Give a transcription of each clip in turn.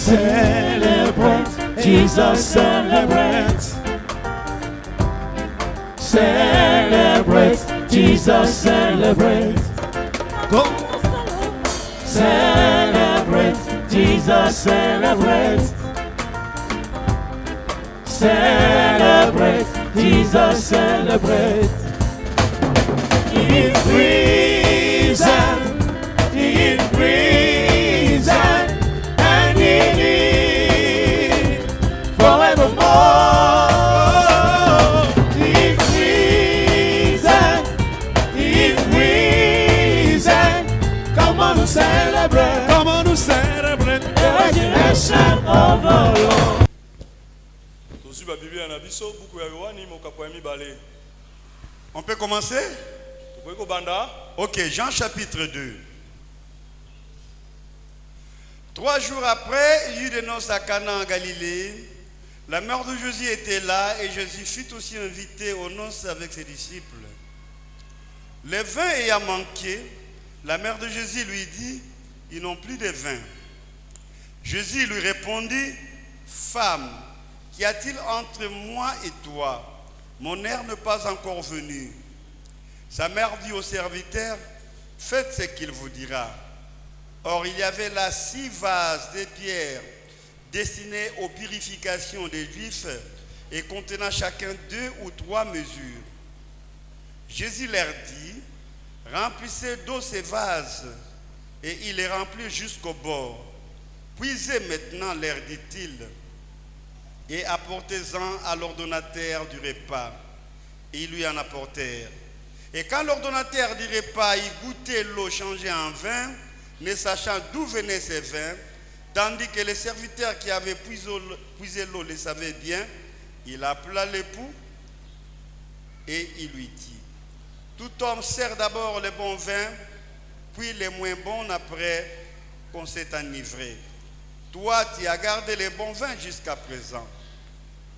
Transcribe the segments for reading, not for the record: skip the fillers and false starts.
Celebrate, Jesus celebrate. Celebrate, Jesus celebrate. Go. Celebrate, Jesus celebrate. Celebrate, Jesus celebrate. He is risen, He is risen, and He lives forevermore. He is risen, He is risen. Come on to celebrate, come on to celebrate the resurrection of the Lord. On peut commencer? Ok, Jean chapitre 2. 3 jours après, il y eut des noces à Cana en Galilée. La mère de Jésus était là et Jésus fut aussi invité aux noces avec ses disciples. Le vin ayant manqué, la mère de Jésus lui dit, ils n'ont plus de vin. Jésus lui répondit, femme, qu'y a-t-il entre moi et toi? Mon heure n'est pas encore venue. Sa mère dit au serviteur, faites ce qu'il vous dira. Or, il y avait là 6 vases de pierre destinés aux purifications des Juifs et contenant chacun 2 ou 3 mesures. Jésus leur dit, remplissez d'eau ces vases, et il les remplit jusqu'au bord. Puisez maintenant, leur dit-il, et apportez-en à l'ordonnateur du repas. Et ils lui en apportèrent. Et quand l'ordonnateur du repas y goûtait l'eau changée en vin, ne sachant d'où venait ce vin, tandis que les serviteurs qui avaient puisé l'eau le savaient bien, il appela l'époux et il lui dit, tout homme sert d'abord le bon vin, puis les moins bons après qu'on s'est enivré. Toi, tu as gardé les bons vins jusqu'à présent.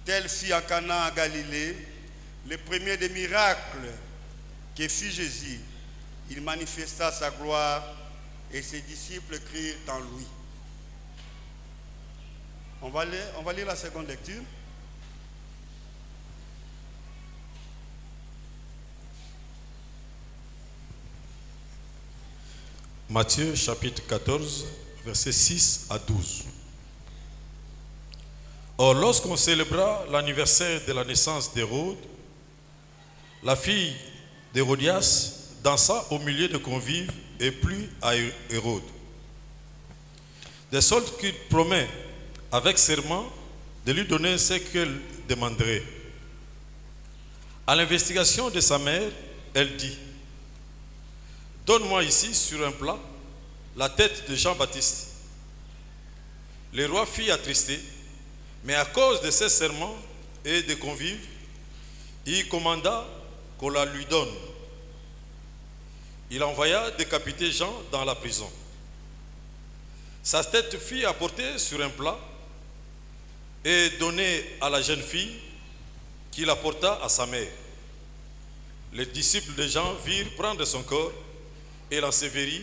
Tel fut en Cana en Galilée, le premier des miracles que fit Jésus. Il manifesta sa gloire et ses disciples crurent en lui. On va lire la seconde lecture. Matthieu chapitre 14, versets 6 à 12. Or, lorsqu'on célébra l'anniversaire de la naissance d'Hérode, la fille d'Hérodias dansa au milieu des convives et plut à Hérode. De sorte qu'il promet avec serment de lui donner ce qu'elle demanderait. À l'investigation de sa mère, elle dit, donne-moi ici sur un plat la tête de Jean-Baptiste. Le roi fut attristé, mais à cause de ses serments et des convives, il commanda qu'on la lui donne. Il envoya décapiter Jean dans la prison. Sa tête fut apportée sur un plat et donnée à la jeune fille qui la porta à sa mère. Les disciples de Jean virent prendre son corps et l'ensevelir,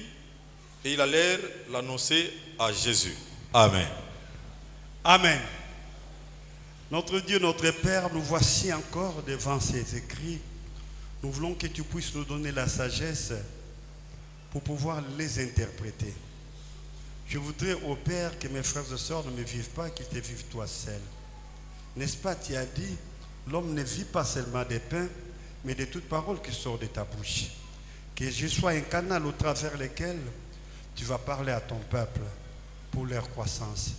et ils allèrent l'annoncer à Jésus. Amen. Amen. Notre Dieu, notre Père, nous voici encore devant ces écrits. Nous voulons que tu puisses nous donner la sagesse pour pouvoir les interpréter. Je voudrais, ô Père, que mes frères et sœurs ne me vivent pas, qu'ils te vivent toi seul. N'est-ce pas, tu as dit, l'homme ne vit pas seulement des pains, mais de toute parole qui sort de ta bouche. Que je sois un canal au travers lequel tu vas parler à ton peuple pour leur croissance.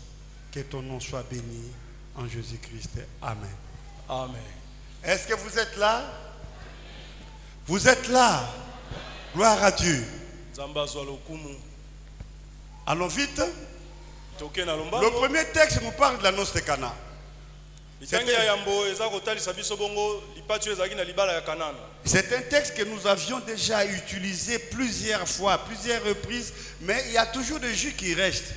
Que ton nom soit béni en Jésus-Christ. Amen. Amen. Est-ce que vous êtes là? Vous êtes là? Gloire à Dieu. Allons vite. Le premier texte nous parle de la noce de Cana. C'est un texte que nous avions déjà utilisé plusieurs fois, plusieurs reprises, mais il y a toujours des jus qui restent.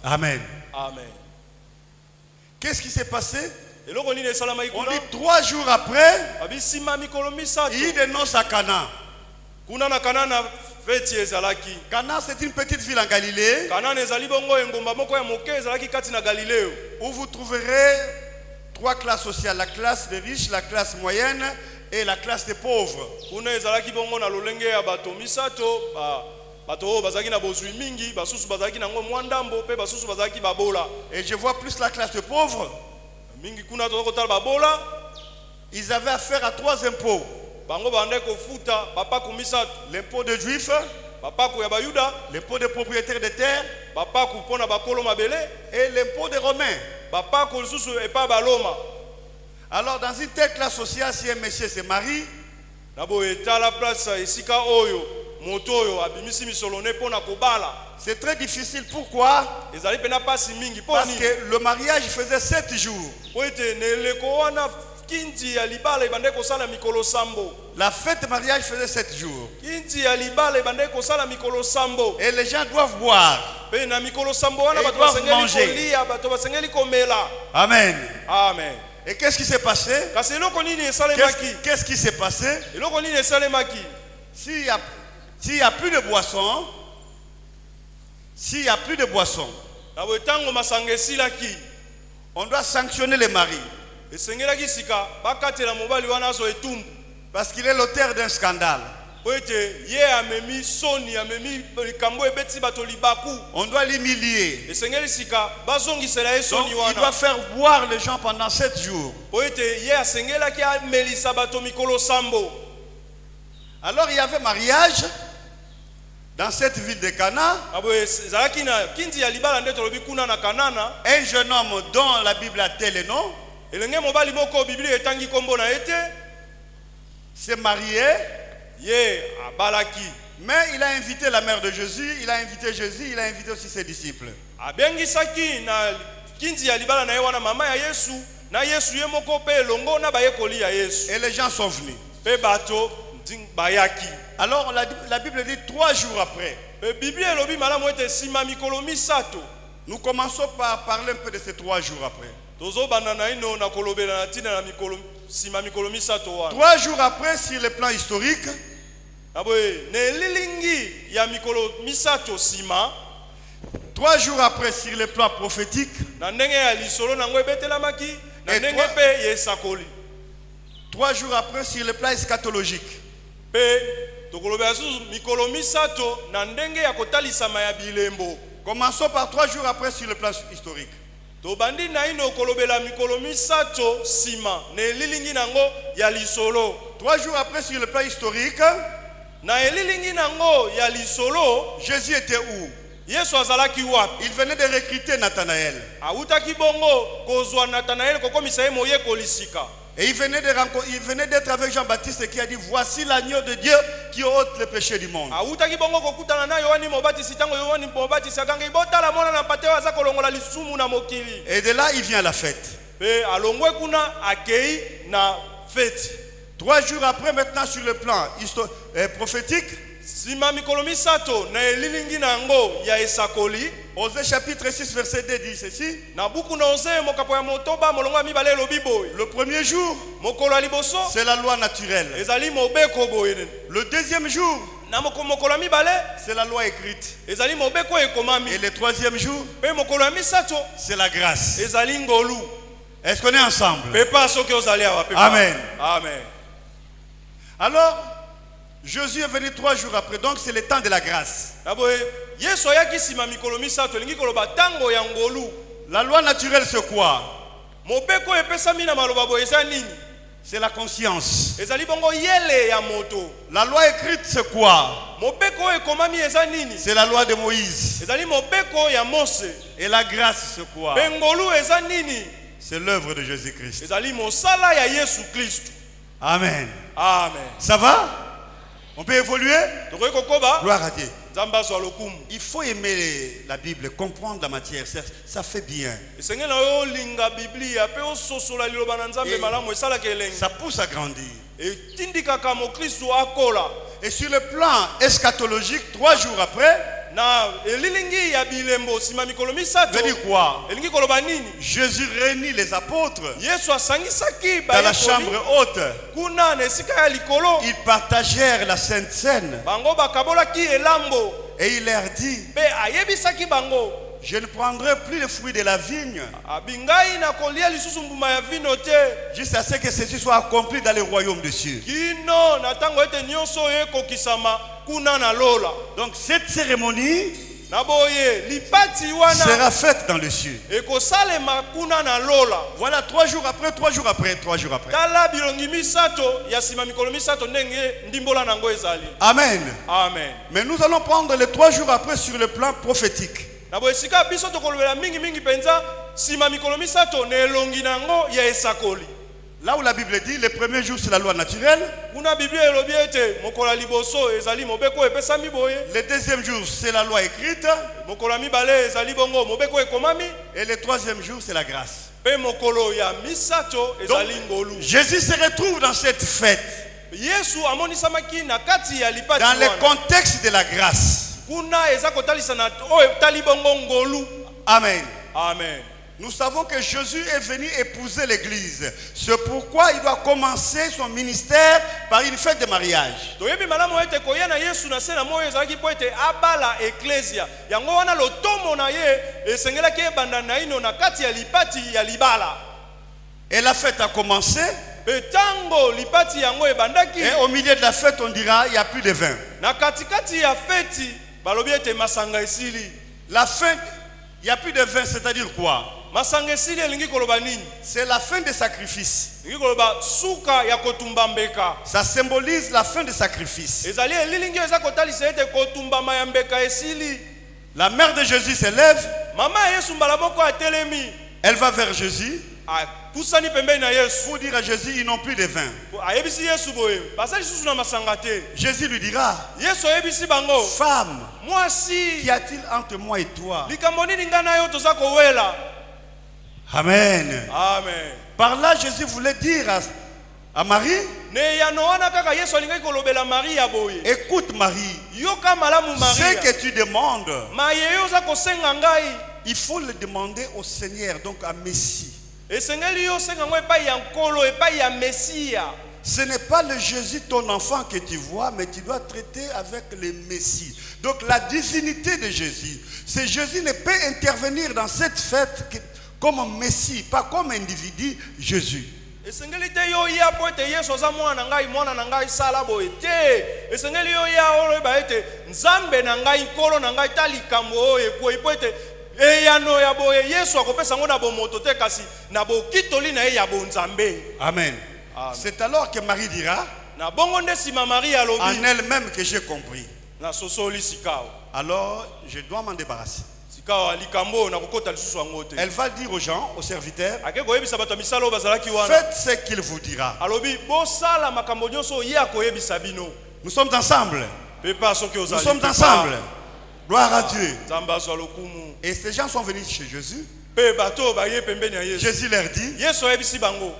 Amen. Amen. Qu'est-ce qui s'est passé? eloko nini esalamaki On kuna dit 3 jours après, abisima mikolo misato il dénonce à Cana. kuna na Kanana feti ezalaki Cana, c'est une petite ville en Galilée Kanana ezali bongo engomba moko ya moke ezalaki kati na Galileo où vous trouverez 3 classes sociales, la classe des riches, la classe moyenne et la classe des pauvres. kuna ezalaki bongo na lolenge ya bato misato bato oyo bazalaki na bozwi mingi basusu bazalaki nango mwa ndambo mpe basusu bazalaki babola Et je vois plus la classe des pauvres. mingi kuna tozokotala babola Ils avaient affaire à 3 impôts. bango bande kofuta bapaku misato L'impôt des juifs, bapaku ya bayuda l'impôt des propriétaires de terre bapaku mpona bakolo mabele et l'impôt des romains. bapaku lisusu epa baloma Alors dans une telle classe sociale, si un monsieur se marie, na boye etala place esika oyo moto oyo abimisi misolo ne mpona kobala c'est très difficile. Pourquoi? ezali mpena pasi mingi mpo Parce nini que le mariage faisait 7 jours. po ete na eleko wana kinti ya libala ebande kosala mikolo sambo La fête mariage faisait 7 jours. kinti ya libala ebande kosala mikolo sambo Et les gens doivent boire. mpe na mikolo sambo wana Et bato doivent basengeli manger. kolia bato basengeli komela Amen. amen Et qu'est-ce qui s'est passé? kasi eloko nini esalemaki Qu'est-ce qui s'est passé? eloko nini esalemaki S'il y a plus de boissons, na boye ntango masanga esilaki on doit sanctionner les maris. esengelaki sika bakatela mobali wana azwa etumbu Parce qu'il est l'auteur d'un scandale. po ete ye amemi soni amemi likambo ebeti bato libaku On doit l'humilier. esengeli sika bazongisela ye Donc soni il doit wana faire boire les gens pendant 7 jours. po ete ye asengelaki amelisa bato mikolo sambo Alors il y avait mariage dans cette ville de Cana. aboye ezalaki na kinti ya libala nde tolobi kuna na Kanana Un jeune homme dont la Bible a tel nom elenge mobali moko biblia etangi kombo na ye te s'est marié, ye abalaki mais il a invité la mère de Jésus, il a invité Jésus, il a invité aussi ses disciples. abengisaki na kinti ya libala na ye wana mama ya Yesu na Yesu ye moko mpe elongo na bayekoli ya Yesu Et les gens sont venus. mpe bato bayaki Alors la Bible dit 3 jours après. biblia elobi malamu ete nsima mikolo misato Nous commençons par parler un peu de ces 3 jours après. tozobanda na ino na kolobela na ntina na mikolo nsima mikolo misato wana 3 jours après, sur le plan historique, na boye na elilingi ya mikolo misato nsima 3 jours après, sur le plan prophétique, na ndenge ya lisolo nango ebetelamaki na Et ndenge toi- mpe ya esakoli 3 jours après, sur le plan eschatologique. mpe tokolobela susu mikolo misato na ndenge ya kotalisama ya bilembo Commençons par 3 jours après sur le plan historique. tobandi na ino kolobela mikolo misato nsima na elilingi nango ya lisolo 3 jours après sur le plan historique, na elilingi nango ya lisolo Jésus était où? Yesu azalaki wapi Il venait de recruter Nathanaël. awutaki bongo kozwa Natanaeli kokomisa ye moyekoli sika Et il venait d'être avec Jean-Baptiste qui a dit, voici l'agneau de Dieu qui ôte le péché du monde. awutaki bongo kokutana na Yohani mobatisi ntango Yohani mobatisi akangi botala mwana na pate oyo aza kolongola lisumu na mokili Et de là, il vient à la fête. mpe alongwe kuna akei na feti 3 jours après, maintenant sur le plan prophétique, nsima mikolo misato na elilingi na yango ya esakoli Osée chapitre 6 verset 2 dit ceci. na buku na Osee mokapo ya motoba molongo ya mibale elobi boye Le premier jour, mokolo ya liboso c'est la loi naturelle. ezali mobeko boye Le deuxième jour, na mokolo ya mibale c'est la loi écrite. ezali mobeko ekomami Et le troisième jour, mpe mokolo ya misato c'est la grâce. ezali ngolu Est-ce qu'on est ensemble? pepa soki ozali awa pepa Amen. amen Alors, Jésus est venu 3 jours après, donc c'est le temps de la grâce. na boye Yesu ayaki nsima mikolo misato elingi koloba ntango ya ngolu La loi naturelle, c'est quoi? mobeko epesami na maloba boye eza nini C'est la conscience. ezali bongo yele ya moto La loi écrite, c'est quoi? mobeko oyo ekomami eza nini C'est la loi de Moïse. ezali mobeko ya Mose Et la grâce, c'est quoi? mpe ngolu eza nini C'est l'œuvre de Jésus-Christ. ezali mosala ya Yesu Kristu Amen. amen Ça va? On peut évoluer? tokoki kokoba Gloire à Dieu. nzambe azwa lokumu Il faut aimer la Bible, comprendre la matière. Ça fait bien. esengeli na yo olinga biblia mpe ososola liloba na nzambe Et- malamu esalaka elengi Ça pousse à grandir. etindikaka mokristu akola Et sur le plan eschatologique, 3 jours après, Na elilingi ya bilembo sima mikolo misato. Veut dire quoi? Elingi koloba nini? Jésus réunit les apôtres Yesu asangisaki dans la bayekoli. chambre haute. Kuna na esika ya likolo. Ils partagèrent la Sainte Seine. Bango bakabolaki elambo. Et il leur dit, Be ayebisaki bango. je ne prendrai plus les fruits de la vigne Abingai na kolia lisusu mbuma ya vino te. jusqu'à ce que ceci soit accompli dans le royaume des cieux. Kino na tango ete nyonso ekokisama kuna na lola. Donc cette cérémonie Na boye lipati wana sera faite dans les cieux. ekosalema kuna na lola. Voilà 3 jours après, 3 jours après, 3 jours après. Tala bilongi misato ya sima mikolo misato ndenge ndimbola nango ezali. Amen. Amen. Mais nous allons prendre les 3 jours après sur le plan prophétique. Na boye sika biso tokolobela mingi mingi penza sima mikolo misato na elongi nango ya esakoli. Là où la Bible dit, le premier jour c'est la loi naturelle. Kuna Biblia elobi ete mokola liboso ezali mobeko epesami boye. Le deuxième jour c'est la loi écrite. Mokola mibale ezali bongo mobeko ekomami. Et le troisième jour c'est la grâce. Pe mokolo ya misato ezali ngolu. Jésus se retrouve dans cette fête, Yesu amonisamaki na kati ya lipati dans le wana. contexte de la grâce. Kuna eza kotalisa na oyo tali bongo ngolu. Amen. Amen. Nous savons que Jésus est venu épouser l'église. C'est pourquoi il doit commencer son ministère par une fête de mariage. Toyebi malamu ete koya na Yesu na sena moyo ezalaki po ete abala eklesia. Yango wana lotomo na ye esengelaki ebanda na ino na kati ya lipati ya libala. Et la fête a commencé. Betango lipati yango ebandaki. Et au milieu de la fête, on dira, il n'y a plus de vin. Na katikati ya feti balobi ete masanga esili. La fin, il n'y a plus de vin, c'est-à-dire quoi? Masanga esili elingi koloba nini? C'est la fin des sacrifices. Elingi koloba suka ya kotumba mbeka. Ça symbolise la fin des sacrifices. Ezali elilingi eza kotalisa ete kotumba mayambeka esili. La mère de Jésus se lève. Mama Yesu mbala moko atelemi. Elle va vers Jésus Pusani pembeni na Yesu. pour dire à Jésus, ils n'ont plus de vin. Ayebisi Yesu boye. Basali susu na masanga te. Jésus lui dira, Yesu ayebisi bango. femme, Mwasi. qu'y a-t-il entre moi et toi? Likambo nini nga na yo toza kowela? Amen. Amen. Par là, Jésus voulait dire à Marie, Ne ya noana kaka Yesu alingaki kolobela Maria boye. écoute Marie, Yoka malamu ce Maria. que tu demandes, Mayeyo oza kosenga ngai. il faut le demander au Seigneur, donc à Messie. Esengeli yo senga ngo epai ya nkolo epai ya Mesia. Ce n'est pas le Jésus, ton enfant, que tu vois, mais tu dois traiter avec le Messie. Donc la divinité de Jésus. C'est Jésus ne peut intervenir dans cette fête comme un Messie, pas comme individu, Jésus. Esengeli te yo ya po ete Yesu aza mwana na ngai sala boye te. Esengeli yo ya olo ba ete Nzambe na ngai nkolo na ngai tali kambo oye po ete eyano ya boye Yesu akopesa ngo na bomoto te kasi na bokitoli na ye ya bonzambe. Amen. C'est alors que Marie dira, Na bongo nde sima Maria en alobi elle-même que j'ai compris. na sosoli sikao. Alors, je dois m'en débarrasser. Sikao likambo na kokota lisusu yango te. Elle va dire aux gens, aux serviteurs, Ake koyebisa bato misalo bazalaki wana. faites ce qu'il vous dira. Alobi bosala makambo nyonso ye akoyebisa bino. Nous sommes ensemble. Pepa soki Nous ozali. sommes ensemble. Gloire à Dieu. Nzambe azwa lokumu. Et ces gens sont venus chez Jésus. Pe bato baye pembeni ya Yesu. Jésus leur dit, Yesu ayebisi bango.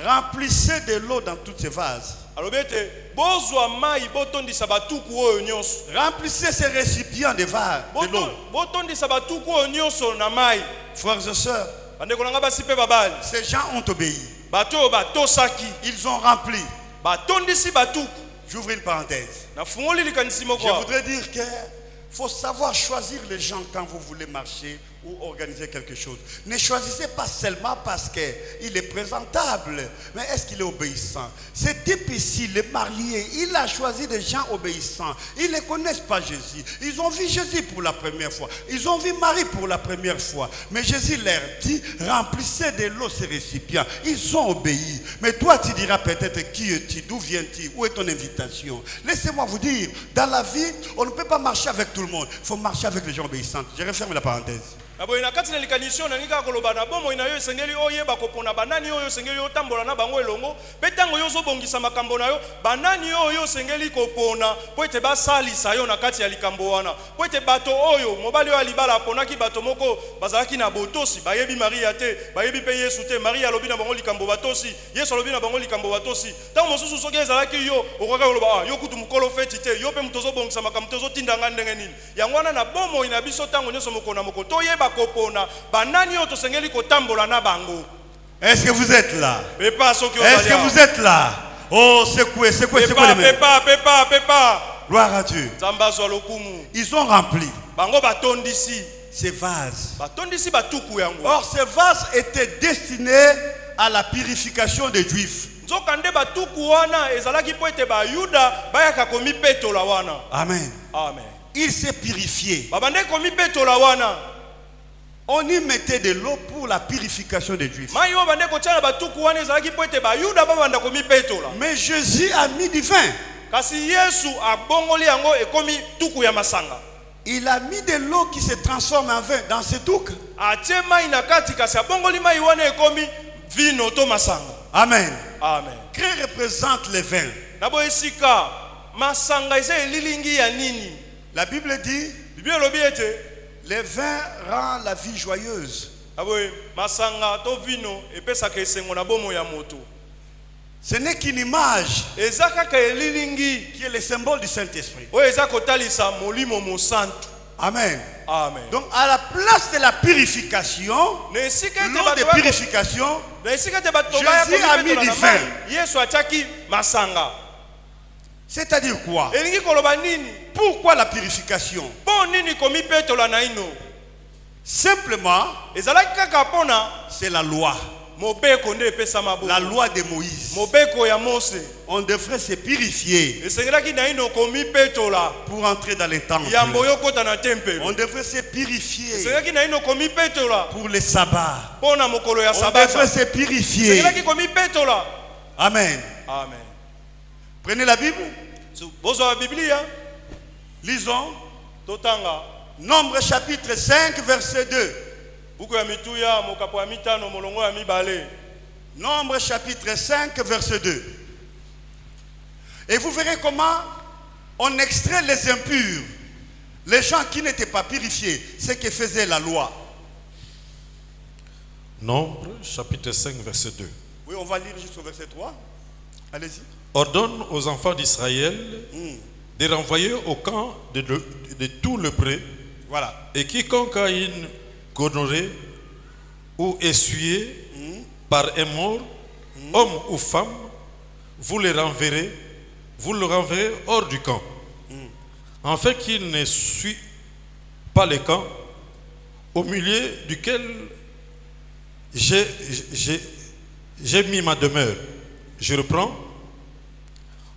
remplissez de l'eau dans tous ces vases. Alobi ete bozwa mai botondisa batuku oyo nyonso. Remplissez ces récipients de vases, de l'eau. Botondisa batuku oyo nyonso na mai. Frères et sœurs, Bandeko nanga basi pe babali. ces gens ont obéi. Bato oyo batosaki. Ils ont rempli. Batondisi batuku. J'ouvre une parenthèse. Na fungoli likanisi moko. Je voudrais dire que faut savoir choisir les gens quand vous voulez marcher ou organiser quelque chose. Ne choisissez pas seulement parce qu'il est présentable, mais est-ce qu'il est obéissant? Ce type ici, le marié, il a choisi des gens obéissants. Ils ne connaissent pas Jésus. Ils ont vu Jésus pour la première fois. Ils ont vu Marie pour la première fois. Mais Jésus leur dit, remplissez de l'eau ces récipients. Ils ont obéi. Mais toi, tu diras peut-être qui es-tu, d'où viens-tu, où est ton invitation? Laissez-moi vous dire, dans la vie, on ne peut pas marcher avec tout le monde. Il faut marcher avec les gens obéissants. Je referme la parenthèse. Aboye na kati na likanisio na nika koloba na bomo ina yo esengeli oyeba kopona banani oyo esengeli otambola na bango elongo pe tango yo zobongisa makambo na yo banani oyo esengeli kopona po ete basalisa yo na kati ya likambo wana po ete bato oyo mobali oyo alibala aponaki bato moko bazalaki na botosi bayebi Maria te bayebi pe Yesu te Maria alobi na bango likambo batosi Yesu alobi na bango likambo batosi tango mosusu soki ezalaki yo okoka koloba yo kutu mukolo feti te yo pe muto zobongisa makambo te zotinda nga ndenge nini yango wana na bomo ina biso tango nyoso mokona mokoto yeba kopona banani oto sengeli kotambola na bango. Est-ce que vous êtes là? Est-ce que vous êtes là? Oh, secouez les mains. Pepa. Gloire à Dieu. Ils ont rempli bango batondisi ces vases. Batondisi batuku yango. Or ces vases étaient destinés à la purification des Juifs. Nzokande batuku wana ezalaki po ete ba Yuda bayaka komi petola wana. Amen. Amen. Il s'est purifié. Babande komi petola wana. On y mettait de l'eau pour la purification des Juifs. Mais Jésus a mis du vin. Il a mis de l'eau qui se transforme en vin dans ce douk. Amen. Amen. Que représente le vin? La Bible dit le vin rend la vie joyeuse. Ce n'est qu'une image qui est le symbole du Saint-Esprit. Amen. Amen. Donc à la place de la purification, l'eau de purification, Jésus a mis du vin. C'est-à-dire quoi? Pourquoi la purification? Simplement, c'est la loi. La loi de Moïse. On devrait se purifier pour entrer dans les temples. On devrait se purifier pour les sabbats. On devrait se purifier. Amen. Amen. Prenez la Bible. Lisons. Nombre chapitre 5 verset 2. Nombre chapitre 5 verset 2. Et vous verrez comment on extrait les impurs, les gens qui n'étaient pas purifiés, ce que faisait la loi. Nombre chapitre 5 verset 2. Oui, on va lire jusqu'au verset 3. Allez-y. Ordonne aux enfants d'Israël de renvoyer au camp de tout le pré. Voilà. Et quiconque a une gonorrhée ou essuyé par un mort, homme ou femme, vous le renverrez hors du camp, afin qu'il ne suit pas le camp au milieu duquel j'ai mis ma demeure. Je reprends.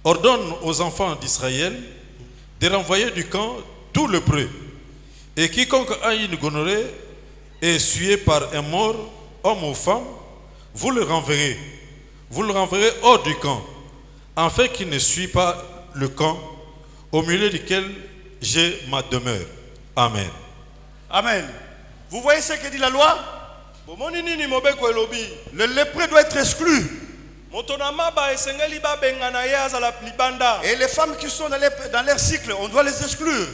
Ordonne aux enfants d'Israël de renvoyer du camp tout le pré. Et quiconque a une gonorrhée et essuyé par un mort, homme ou femme, vous le renverrez hors du camp, afin qu'il ne suit pas le camp au milieu duquel j'ai ma demeure. Amen. Amen. Vous voyez ce que dit la loi? Le lépreux doit être exclu. Et les femmes qui sont dans leur cycle, on doit les exclure.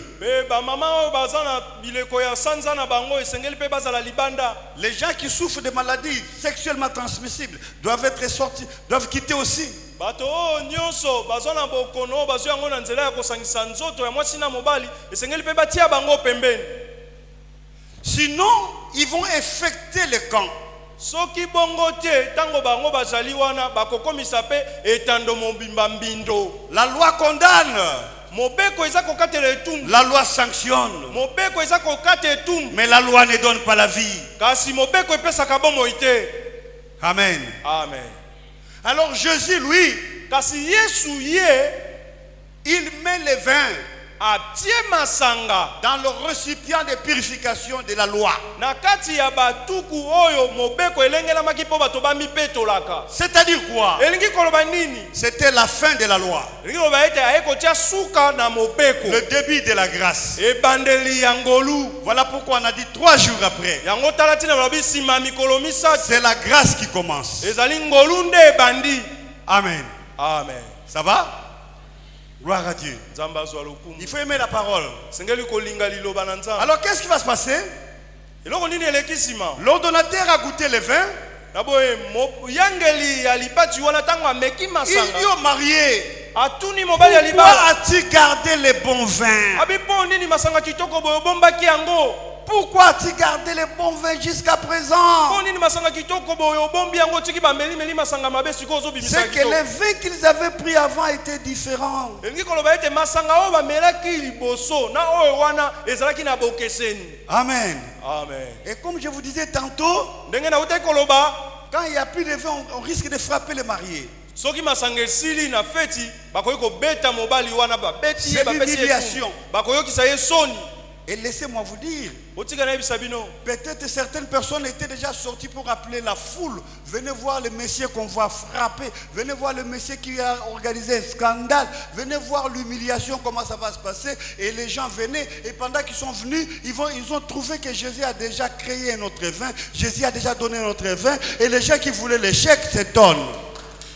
Les gens qui souffrent de maladies sexuellement transmissibles doivent être sortis, doivent quitter aussi. Sinon, ils vont infecter les camps. Soki bongo te tango bango bazali wana bakokomisa pe etando mobimba mbindo. La loi condamne. Mobeko eza kokatela etumbu. La loi sanctionne. Mobeko eza kokatela etumbu. Mais la loi ne donne pas la vie. Kasi mobeko epesaka bomo ite. Amen. Amen. Alors Jésus lui, kasi Yesu ye, il met le vin atie masanga dans le récipient de purification de la loi. na kati ya batuku oyo mobeko elengelamaki mpo bato bamipetolaka. C'est-à-dire quoi? Elingi koloba nini? C'était la fin de la loi. Elingi koloba ete aye kotia suka na mobeko. Le début de la grâce. Ebandeli ya ngolu. Voilà pourquoi on a dit 3 jours après. Yango tala tina balobi nsima mikolo misatu. C'est la grâce qui commence. Ezali ngolu nde ebandi. Amen. Amen. Ça va? Gloire à Dieu. Nzambe azwa lokumu. Il faut aimer la parole. Sengeli kolinga liloba na Nzambe. Alors qu'est-ce qui va se passer? Eloko nini eleki nsima? L'ordonnateur a goûté le vin. Naboye yangeli ya lipati wana tango ameki Il masanga. dit au marié, Atuni mobali ya pourquoi libala. as-tu gardé les bons vins? Abipo nini masanga kitoko boyo bombaki yango? Pourquoi as-tu gardé les bons vins jusqu'à présent? Po nini masanga kitoko boyo bombi yango tiki bameli meli masanga mabe siko zo bimisa C'est que kitoko. les vins qu'ils avaient pris avant étaient différents. Elingi koloba ete masanga oyo bamelaki liboso na oyo wana ezalaki na bokeseni. Amen. Amen. Et comme je vous disais tantôt, Ndenge na utai koloba quand il n'y a plus de vin, on risque de frapper les mariés. soki masanga esili na feti bakoki kobeta mobali wana babeti ye C'est bapesi ye l'humiliation. etumbu. Bakoyokisa ye soni. Et laissez-moi vous dire, Botika na yebisa bino. peut-être certaines personnes étaient déjà sorties pour appeler la foule. Venez voir le monsieur qu'on va frapper. Venez voir le monsieur qui a organisé un scandale. Venez voir l'humiliation, comment ça va se passer. Et les gens venaient. Et pendant qu'ils sont venus, ils ont trouvé que Jésus a déjà créé un autre vin. Jésus a déjà donné un autre vin. Et les gens qui voulaient l'échec s'étonnent.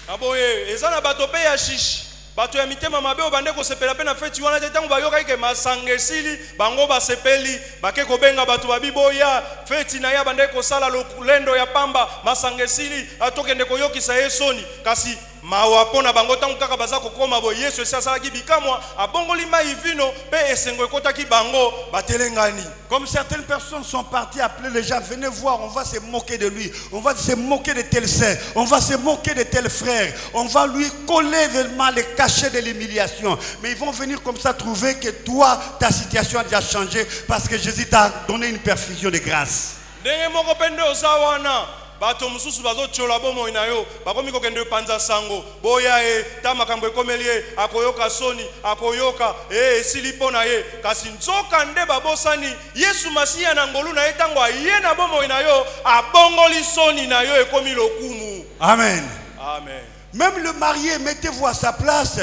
Aboye eza na bato pe ya shishi. Bato ya mitema mabe obande kosepela pe na feti wana te tango bayoka ike masanga esili bango basepeli bake kobenga bato babiboya feti na ya bande kosala lendo ya pamba masanga esili atokende koyokisa ye soni kasi mawa pona bango tango kaka baza kokoma boye Yesu esi asalaki bikamwa abongoli mai vino pe esengo ekotaki bango batelengani. Comme certaines personnes sont parties appeler les gens, venez voir, on va se moquer de lui, on va se moquer de tel saint, on va se moquer de tel frère, on va lui coller vraiment les cachets de l'humiliation. Mais ils vont venir comme ça trouver que toi, ta situation a déjà changé parce que Jésus t'a donné une perfusion de grâce. Ndenge moko pende osawana bato mususu bazochola bomo inayo bakomi kokende panza sango boya ta makambo ekomeli akoyoka soni akoyoka esili pona ye kasi nzoka nde babosani Yesu Masiya na ngolu na ye tango aye na bomo inayo abongoli soni na yo ekomi lokumu. Amen. Amen. Même le marié, mettez-vous à sa place.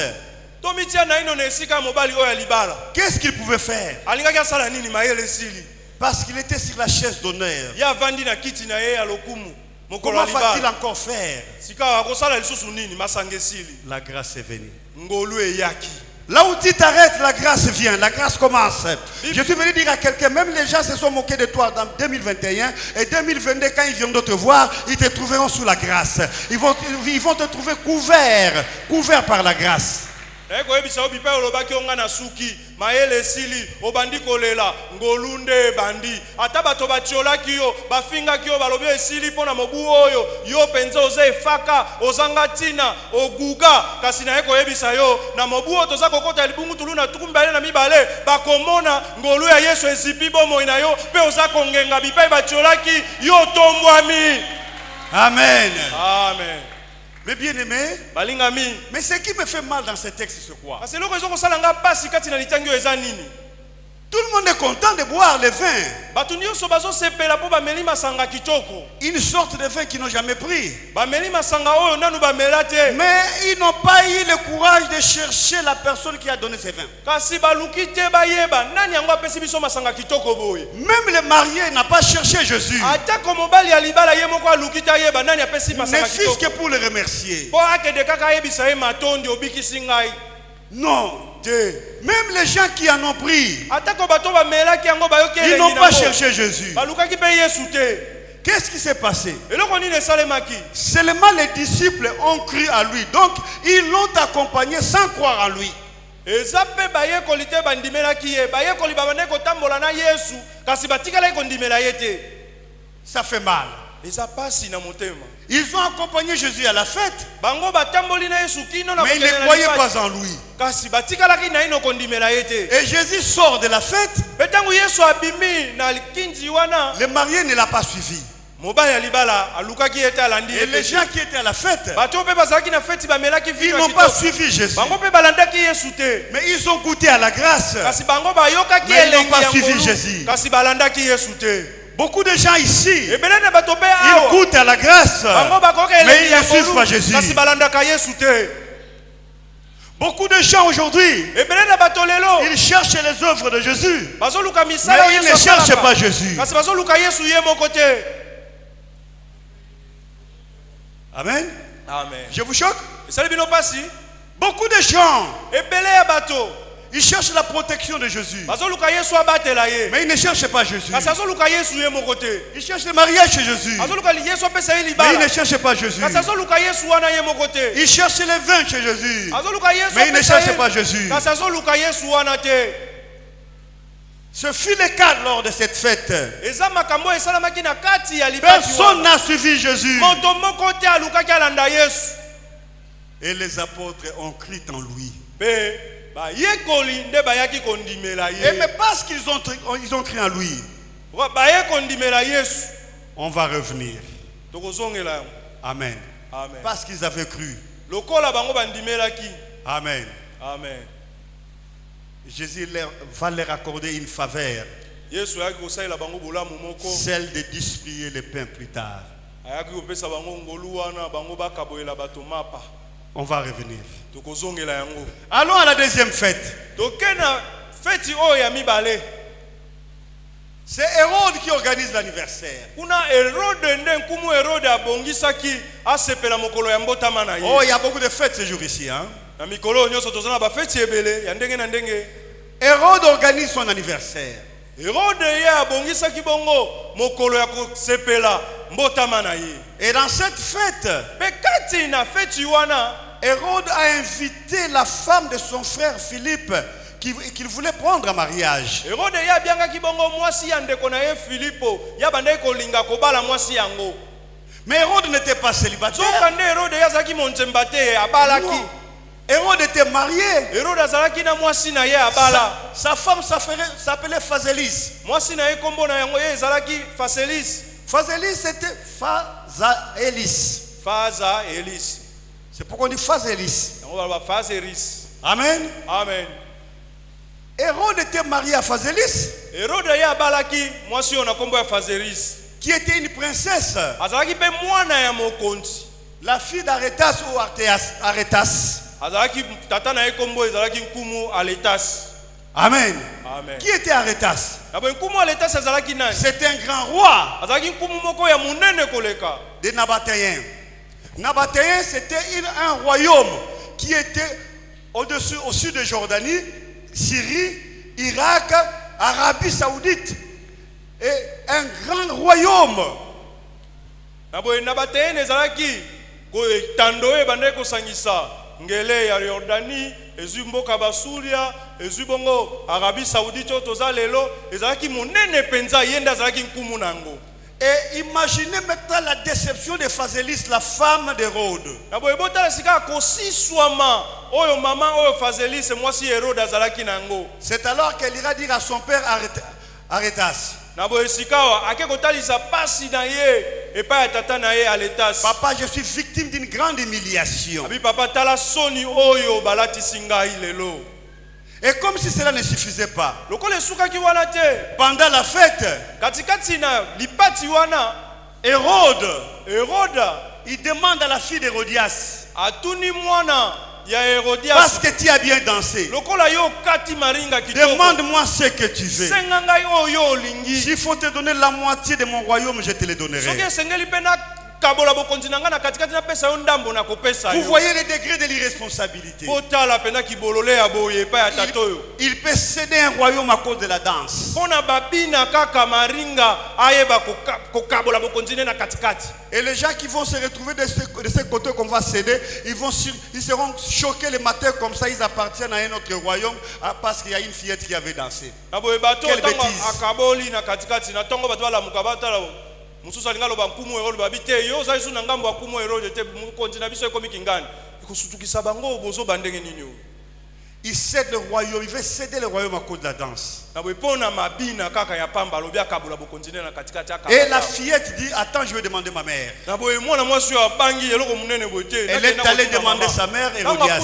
Tomitia na ino na esika mobali oyo libala. Qu'est-ce qu'il pouvait faire? Alingaki asala nini mayele sili? Parce qu'il était sur la chaise d'honneur. Ya vandi na kiti na ye ya lokumu. Comment va-t-il encore faire? Sika akosala lisusu nini masanga esili? La grâce est venue. Ngolu eyaki. Là où tu t'arrêtes, la grâce vient, la grâce commence. Je suis venu dire à quelqu'un, même les gens se sont moqués de toi dans 2021 et 2022, quand ils viendront te voir, ils te trouveront sous la grâce. Ils vont te trouver couvert par la grâce. Eko ebisa obipa olobaki onga na suki mayele sili obandi kolela ngolunde bandi ata bato batiolaki yo bafingaki yo balobi esili pona mobu oyo yo penza oza efaka ozanga tina oguga kasi na eko ebisa yo na mobu oyo toza kokota libungu tulu na tukumbale na mibale bakomona ngolu ya Yesu esipi bomo ina yo pe oza kongenga bipai batiolaki yo tombwami. Amen. Amen. Mais bien aimé, mais ce qui me fait mal dans ce texte, c'est quoi? Tout le monde est content de boire le vin. Une sorte de vin qu'ils n'ont jamais pris. Mais ils n'ont pas eu le courage de chercher la personne qui a donné ce vin. Même le marié n'a pas cherché Jésus. Ne fût-ce que pour le remercier. Non. Même les gens qui en ont pris, ils n'ont pas cherché Jésus. Qu'est-ce qui s'est passé? Seulement les disciples ont cru à lui. Donc, ils l'ont accompagné sans croire en lui. Ça fait mal. Ils ont accompagné Jésus à la fête, mais ils ne croyaient pas en lui. Et Jésus sort de la fête, le marié ne l'a pas suivi. Et les gens qui étaient à la fête, ils ils n'ont pas suivi Jésus. Mais ils ont goûté à la grâce. Mais ils n'ont pas suivi Jésus. Beaucoup de gens ici, ils goûtent à la grâce, mais ils ne suivent pas Jésus. Beaucoup de gens aujourd'hui, ils cherchent les œuvres de Jésus, mais ils ne cherchent pas Jésus. Amen. Amen. Je vous choque? Beaucoup de gens, ils cherchent la protection de Jésus, mais ils ne cherchent pas Jésus. Ils cherchent le mariage chez Jésus, mais ils ne cherchent pas Jésus. Ils cherchent les vins chez Jésus, mais ils ne cherchent pas Jésus. Ce fut le cas lors de cette fête. Personne n'a suivi Jésus. Et les apôtres ont crié en lui. Et mais parce qu'ils ont crié en lui, on va revenir. Amen. Parce qu'ils avaient cru. Amen. Amen. Jésus va leur accorder une faveur, celle de distribuer le pain plus tard. On va revenir. Allons à la deuxième fête. C'est Hérode qui organise l'anniversaire. Oh, il y a beaucoup de fêtes ce jour ici. Hein? Hérode organise son anniversaire. Et dans cette fête, Hérode a invité la femme de son frère Philippe qu'il voulait prendre en mariage. Mais Hérode n'était pas célibataire. Non. Hérode était marié. Sa femme s'appelait Phasélis. Phasélis c'était Phasaélis. C'est pourquoi on dit Phasélis. Amen. Amen. Hérode était marié à Phasélis, qui était une princesse, la fille d'Arétas ou Arétas. Amen. Amen. Qui était Arétas? C'était un grand roi des Nabatéens. Nabatéens, c'était un royaume qui était au sud de Jordanie, Syrie, Irak, Arabie Saoudite. Et un grand royaume. Ngele ya Jordanie, ezumboka basuria, ezubongo Arabie Saoudite tozalelo, ezalaki monene penza yenda zalaki nkumu nango. Et imaginez maintenant la déception de Phasélis, la femme d'Hérode. C'est alors qu'elle ira dire à son père Arétas. Papa, je suis victime d'une grande humiliation. Et comme si cela ne suffisait pas, pendant la fête, Hérode, il demande à la fille d'Hérodias, parce que tu as bien dansé, demande-moi ce que tu veux. S'il faut te donner la moitié de mon royaume, je te le donnerai. Vous voyez le degré de l'irresponsabilité. Il peut céder un royaume à cause de la danse. Et les gens qui vont se retrouver de ce côté qu'on va céder, ils seront choqués le matin comme ça, ils appartiennent à un autre royaume parce qu'il y a une fillette qui avait dansé. Quelle bêtise. il cède le royaume, il veut céder le royaume à cause de la danse. Et la fillette dit, attends, je vais demander ma mère. Elle est allée demander sa mère, Hérodias.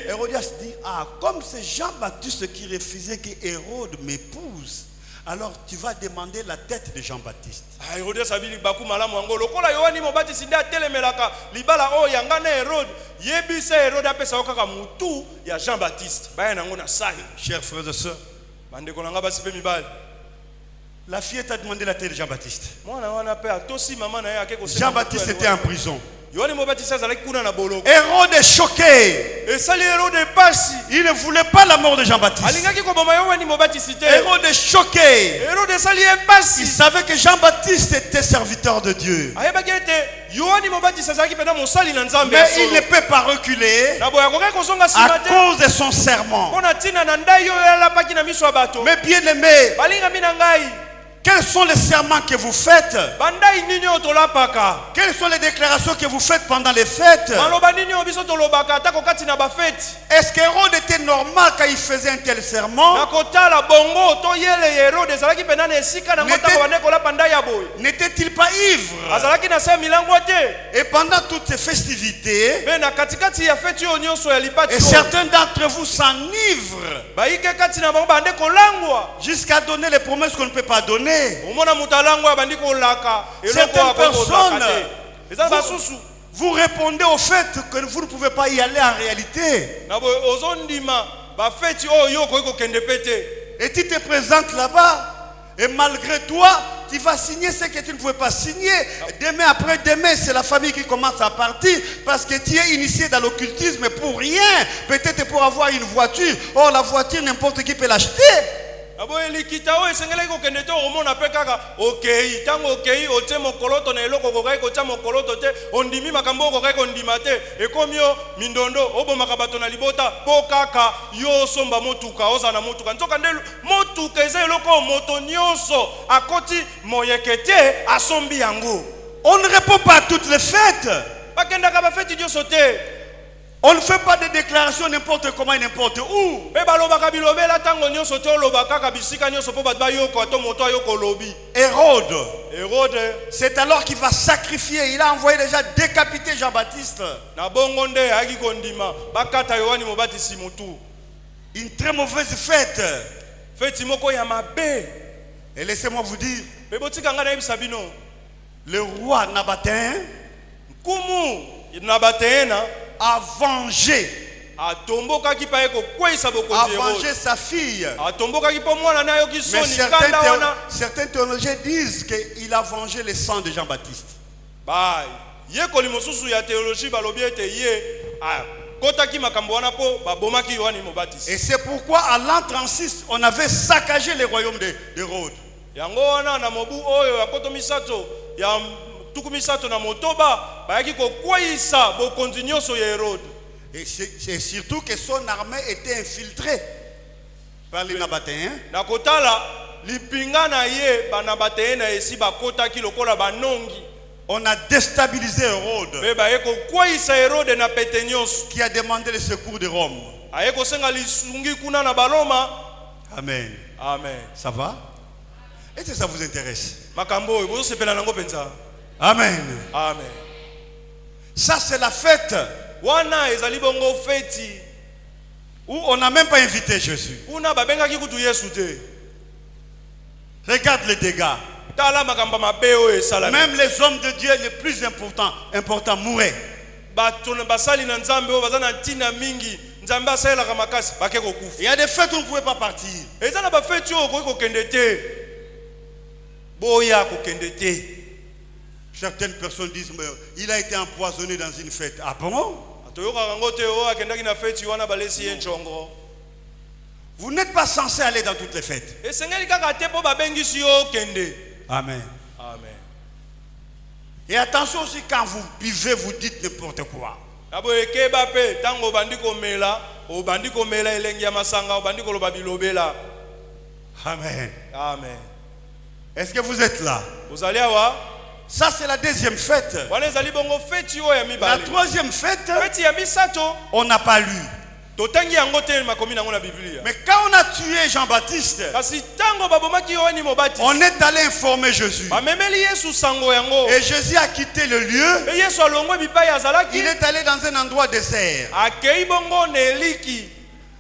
Hérodias dit, ah, comme c'est Jean-Baptiste qui refusait que Hérode m'épouse, alors tu vas demander la tête de Jean-Baptiste. Chers frères et sœurs, la fillette a demandé la tête de Jean-Baptiste. Jean-Baptiste était en prison. Hérode est choqué. Il ne voulait pas la mort de Jean-Baptiste. Hérode est choqué. Il savait que Jean-Baptiste était serviteur de Dieu. Mais il ne peut pas reculer à cause de son serment. Mais bien aimé, quels sont les serments que vous faites? Quelles sont les déclarations que vous faites pendant les fêtes? Est-ce qu'Hérode était normal quand il faisait un tel serment? N'était-il pas ivre? Et pendant toutes ces festivités, et certains d'entre vous s'enivrent jusqu'à donner les promesses qu'on ne peut pas donner. Certaines personnes, vous répondez au fait que vous ne pouvez pas y aller en réalité. Et tu te présentes là-bas, et malgré toi, tu vas signer ce que tu ne pouvais pas signer. Demain après demain, c'est la famille qui commence à partir parce que tu es initié dans l'occultisme pour rien. Peut-être pour avoir une voiture. Or, la voiture, n'importe qui peut l'acheter. On ne répond pas à toutes les fêtes. On ne fait pas de déclarations n'importe comment et n'importe où. Hérode, c'est alors qu'il va sacrifier. Il a envoyé déjà décapiter Jean-Baptiste. Une très mauvaise fête. Et laissez-moi vous dire, le roi Nabatéen a vengé sa fille. Mais certains théologiens disent qu'il a vengé le sang de Jean-Baptiste. Et c'est pourquoi à l'an 36, on avait saccagé le royaume d'Hérode. Et c'est surtout que son armée était infiltrée par les Nabatéens. On a déstabilisé Hérode, qui a demandé le secours de Rome. Amen. Amen. Ça va? Est-ce que ça vous intéresse? Amen. Amen. Ça c'est la fête où on n'a même pas invité Jésus. Regarde les dégâts. Même les hommes de Dieu les plus importants mouraient. Il y a des fêtes où on ne pouvait pas partir. Certaines personnes disent mais il a été empoisonné dans une fête. Ah bon? Vous n'êtes pas censé aller dans toutes les fêtes. Amen. Amen. Et attention aussi quand vous buvez, vous dites n'importe quoi. Amen. Amen. Est-ce que vous êtes là? Vous allez avoir? Ça, c'est la deuxième fête. wana ezali bongo feti oyo ya La mibale. troisième fête, Feti ya misato on n'a pas lu. totangi yango te makomi nango na Biblia. Mais quand on a tué Jean-Baptiste, Kasi tango babomaki Yohani Mobatizi, on est allé informer Jésus. bamemeli Yesu sango yango. Et Jésus a quitté le lieu. Pe Yesu alongwe bipai azalaki, Il est allé dans un endroit désert. akei bongo na eliki.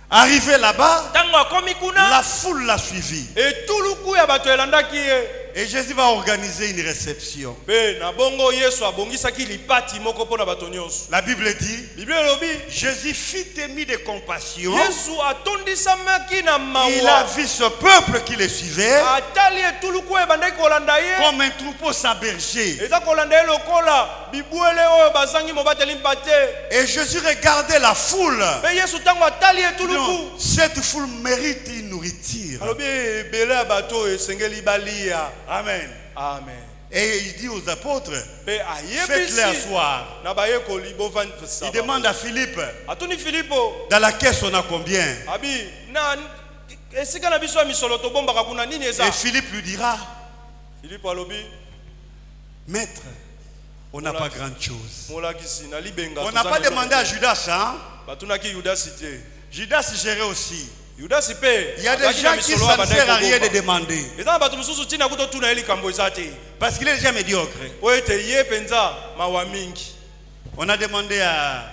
Arrivé là-bas, Tango akomi kuna, la foule l'a suivi. etuluku ya bato elandaki ye. Et Jésus va organiser une réception. Pe na bongo Yesu abongisaki lipati moko pona bato nyonso. La Bible dit, Biblia elobi, Jésus fit émis de compassion. Yesu atondisamaki na Il a mawa. vu ce peuple qui le suivait Atali etuluku ebandaki kolanda ye. comme un troupeau sans berger. Eza kolanda ye lokola bibwele oyo bazangi mobateli mpate. Et Jésus regardait la foule. Pe Yesu tango atali Non, etuluku, cette foule mérite une nourriture. alobi ebele ya bato oyo esengeli balia. Amen. Amen. Et il dit aux apôtres, Pe faites-les ayebisi asseoir. na bayekoli bovandi Il saba. demande à Philippe, Atuni Filipo, dans la caisse on a combien? abi na esika na biso ya misolo tobombaka kuna nini eza? Et Philippe lui dira, Filipo alobi, maître, on n'a pas grand chose. molakisi na libenga. On n'a pas demandé à Judas, hein? Batunaki Yudasi te. Judas gérait aussi. Yudasi pe. Il y a des gens qui ça ne sert à rien de demander. Eza na bato mosusu tina kuto tuna eli kambo eza te. Parce qu'il est déjà médiocre. Po ete ye penza mawa mingi. On a demandé à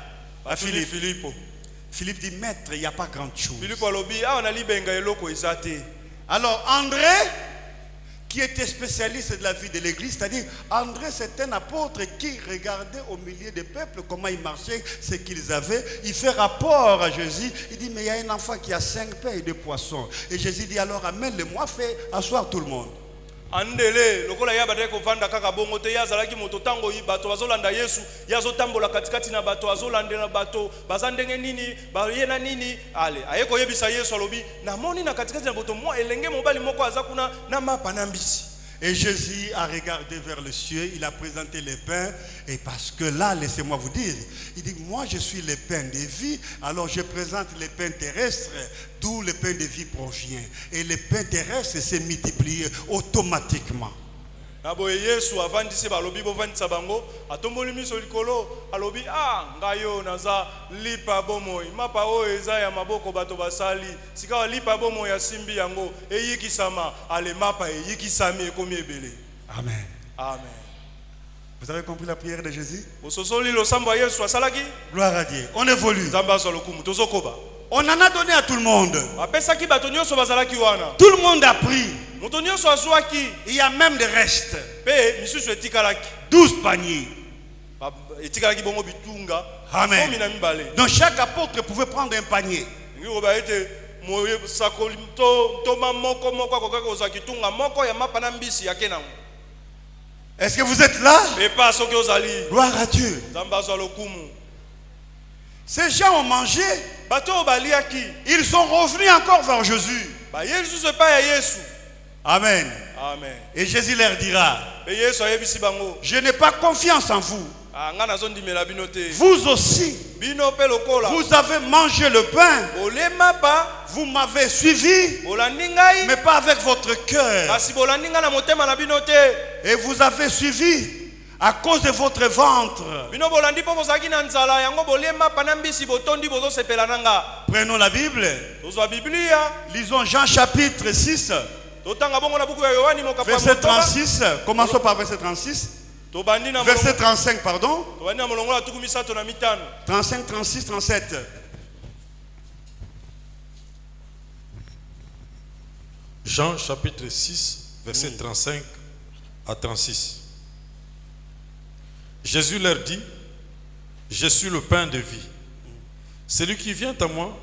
Atuni Philippe. Filipo. Philippe dit, maître, il n'y a pas grand chose. Filipo alobi awa na libenga eloko eza te. Alors André, qui était spécialiste de la vie de l'église, c'est-à-dire André c'est un apôtre qui regardait au milieu des peuples comment ils marchaient, ce qu'ils avaient. Il fait rapport à Jésus. Il dit, mais il y a un enfant qui a 5 pains et 2 poissons. Et Jésus dit, alors amène-le-moi, fais asseoir tout le monde. Andele lokola ya badai kovanda kaka bongo te yazalaki moto tango yi bato bazolanda Yesu yazotambola katikati na bato azolandela bato bazandenge nini bayena nini ale ayeko yebisa Yesu alobi namoni na katikati na bato mo elenge mobali moko aza kuna na mapa na mbisi. Et Jésus a regardé vers le ciel, il a présenté les pains. Et parce que là, laissez-moi vous dire, il dit, moi je suis le pain de vie, alors je présente les pains terrestres, d'où le pain de vie provient. Et le pain terrestre s'est multiplié automatiquement. Naboye Yesu avandisi balobi bovandisa bango atomboli miso likolo alobi ngayo naza lipa bomoi mapa oyo eza ya maboko bato basali sika lipa bomoi ya simbi yango eyikisama ale mapa eyikisami ekomi ebele. Amen. Amen. Vous avez compris la prière de Jésus? Ososoli losambo ya Yesu asalaki Gloire à Dieu. On évolue. nzambe azwa lokumu tozokoba On en a donné à tout le monde. apesaki bato nyonso bazalaki wana Tout le monde a pris. moto nyonso azwaki Il y a même des restes. pe misusu etikalaki 12 paniers. etikalaki bongo bitunga Amen. 12. Donc chaque apôtre pouvait prendre un panier. Ngiroba ete moye sakoli toma moko moko akokaka kozwa kitunga moko ya mapa na mbisi yake nango. Est-ce que vous êtes là? Mais pas soki ozali Gloire à Dieu. nzambe azwa lokumu. Ces gens ont mangé. Bato oyo baliaki Ils sont revenus encore vers Jésus. baye lisusu epai ya Yesu. Amen. Amen. Et Jésus leur dira, Pe Yesu ayebisi bango je n'ai pas confiance en vous. nga nazondimela bino te. Vous aussi, Bino pe lokola vous avez mangé le pain. olema pa Vous m'avez suivi, olandi ngai mais pas avec votre cœur. kasi bolandi ngai na motema na bino te. Et vous avez suivi à cause de votre ventre. Bino bolandi mpo bozalaki na nzala yango bolema pa na mbisi botondi bozosepela na nga. Prenons la Bible. Tozwa Biblia Lisons Jean chapitre 6, totanga bongo na buku ya Yohani mokapo ya verset motoba. 36. Commençons par verset 36. Tobandi na Verset 35, pardon. tobandi na molongo ya tuku misato na mitano. 35, 36, 37. Jean chapitre 6, verset 35 à 36. Jésus leur dit, je suis le pain de vie. Celui qui vient à moi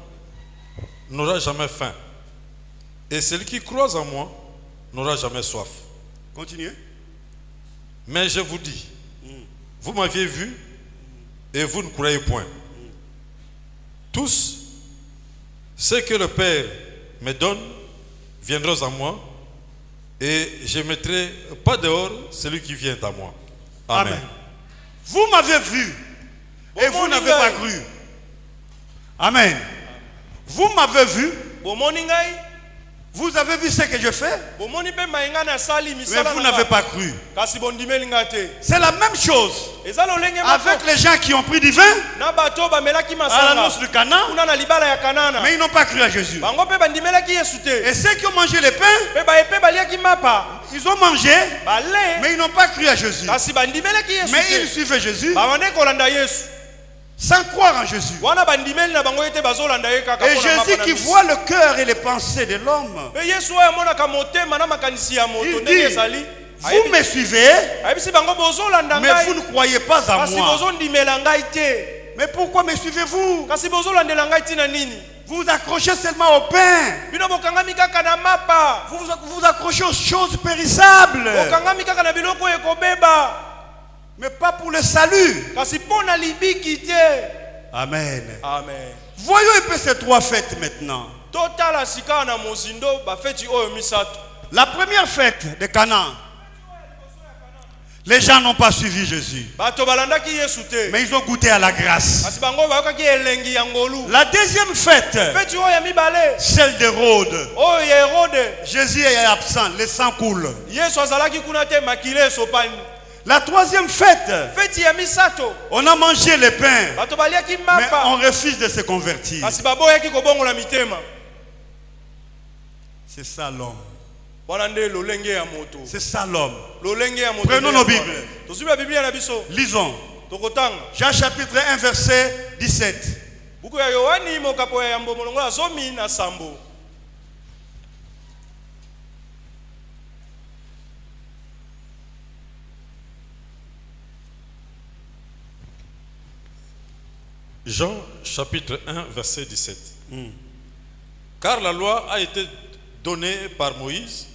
n'aura jamais faim. Et celui qui croit en moi n'aura jamais soif. Continuez. Mais je vous dis, vous m'aviez vu et vous ne croyez point. Tous ceux que le Père me donne viendront à moi et je ne mettrai pas dehors celui qui vient à moi. Amen. Amen. Vous m'avez vu et vous n'avez pas cru. Amen. Vous m'avez vu Bomoni ngai Vous avez vu ce que je fais, mais vous n'avez pas cru. C'est la même chose avec les gens qui ont pris du vin à l'annonce du Cana, mais ils n'ont pas cru à Jésus. Et ceux qui ont mangé le pain, ils ont mangé, mais ils n'ont pas cru à Jésus. Mais ils suivaient Jésus sans croire en Jésus. Et Jésus qui voit le cœur et les pensées de l'homme, il dit, vous me suivez, mais vous ne croyez pas en moi. Mais pourquoi me suivez-vous? Vous vous accrochez seulement au pain. Vous vous accrochez aux choses périssables, mais pas pour le salut. Amen. Voyons un peu ces trois fêtes maintenant. La première fête de Canaan, les gens n'ont pas suivi Jésus, mais ils ont goûté à la grâce. La deuxième fête, celle d'Hérode, Jésus est absent, le sang coule. La troisième fête, on a mangé le pain, mais on refuse de se convertir. C'est ça l'homme. C'est ça l'homme. Prenons nos Bibles. Lisons. Jean chapitre 1 verset 17. Jean chapitre 1 verset 17. Car la loi a été donnée par Moïse,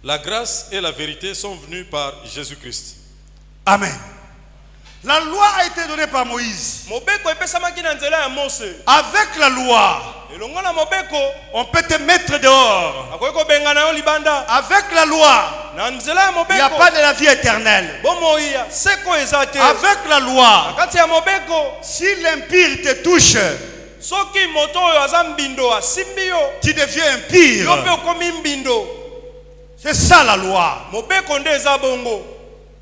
la grâce et la vérité sont venues par Jésus-Christ. Amen. La loi a été donnée par Moïse. Avec la loi, on peut te mettre dehors. Avec la loi, il n'y a pas de la vie éternelle. Avec la loi, si l'impire te touche, tu deviens impire. C'est ça la loi.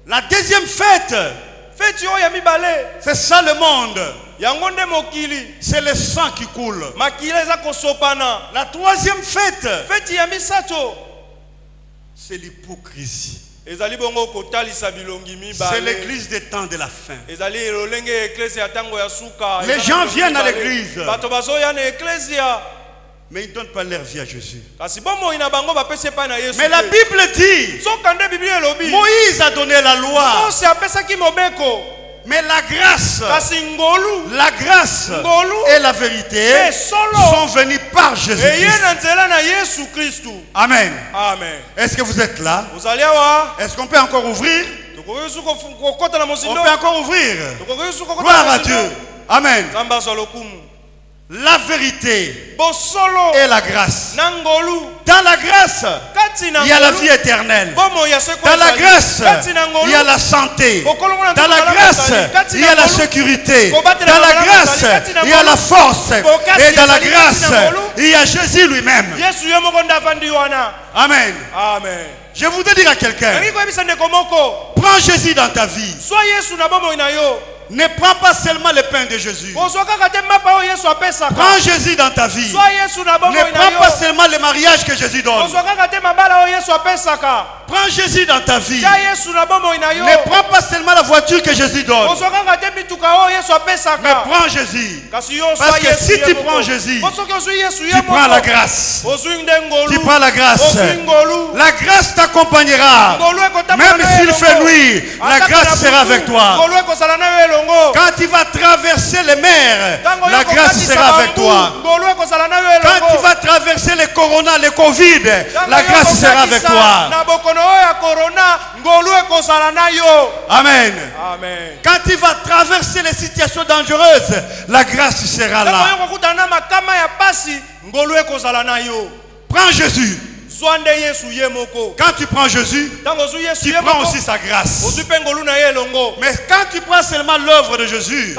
La deuxième fête, c'est ça le monde. C'est le sang qui coule. La troisième fête, c'est l'hypocrisie. C'est l'église des temps de la fin. Les gens viennent à l'église, mais ils ne donnent pas leur vie à Jésus. Mais la Bible dit, Moïse a donné la loi, mais la grâce et la vérité sont venues par Jésus-Christ. Amen. Est-ce que vous êtes là? Est-ce qu'on peut encore ouvrir? On peut encore ouvrir. Gloire à Dieu. Amen. La vérité et la grâce. Dans la grâce, il y a la vie éternelle. Dans la grâce, il y a la santé. Dans la grâce, il y a la sécurité. Dans la grâce, il y a la force. Et dans la grâce, il y a Jésus lui-même. Amen. Je voudrais dire à quelqu'un, prends Jésus dans ta vie. Ne prends pas seulement le pain de Jésus. Prends Jésus dans ta vie. Ne prends pas seulement le mariage que Jésus donne. Prends Jésus dans ta vie. Ne prends pas seulement la voiture que Jésus donne. Mais prends Jésus. Parce que si tu prends Jésus, tu prends la grâce. Tu prends la grâce. La grâce t'accompagnera. Même s'il fait nuit, la grâce sera avec toi. Quand tu vas traverser les mers, la grâce sera avec toi. Quand tu vas traverser les corona, les Covid, la grâce sera avec toi. Amen. Quand tu vas traverser les situations dangereuses, la grâce sera là. Prends Jésus. Quand tu prends Jésus, tu prends aussi sa grâce. Mais quand tu prends seulement l'œuvre de Jésus,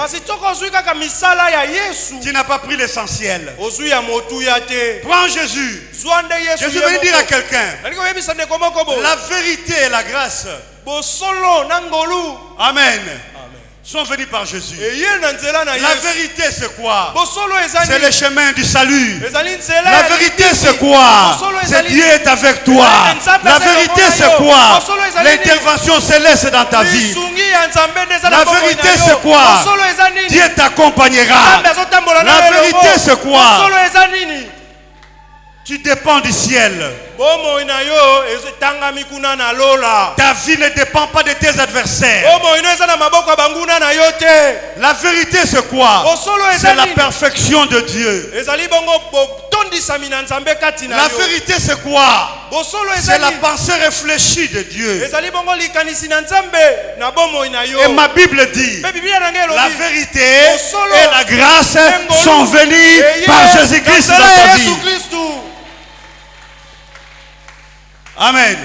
tu n'as pas pris l'essentiel. Prends Jésus. Jésus veut dire à quelqu'un, la vérité et la grâce, amen, sont venus par Jésus. La vérité c'est quoi? C'est le chemin du salut. La vérité c'est quoi? C'est Dieu est avec toi. La vérité c'est quoi? L'intervention céleste dans ta vie. La vérité c'est quoi? Dieu t'accompagnera. La vérité c'est quoi? Tu dépends du ciel. Ta vie ne dépend pas de tes adversaires. La vérité c'est quoi? C'est la perfection de Dieu. La vérité c'est quoi? C'est la pensée réfléchie de Dieu. Et ma Bible dit, la vérité et la grâce sont venues par Jésus-Christ dans ta vie. Amen.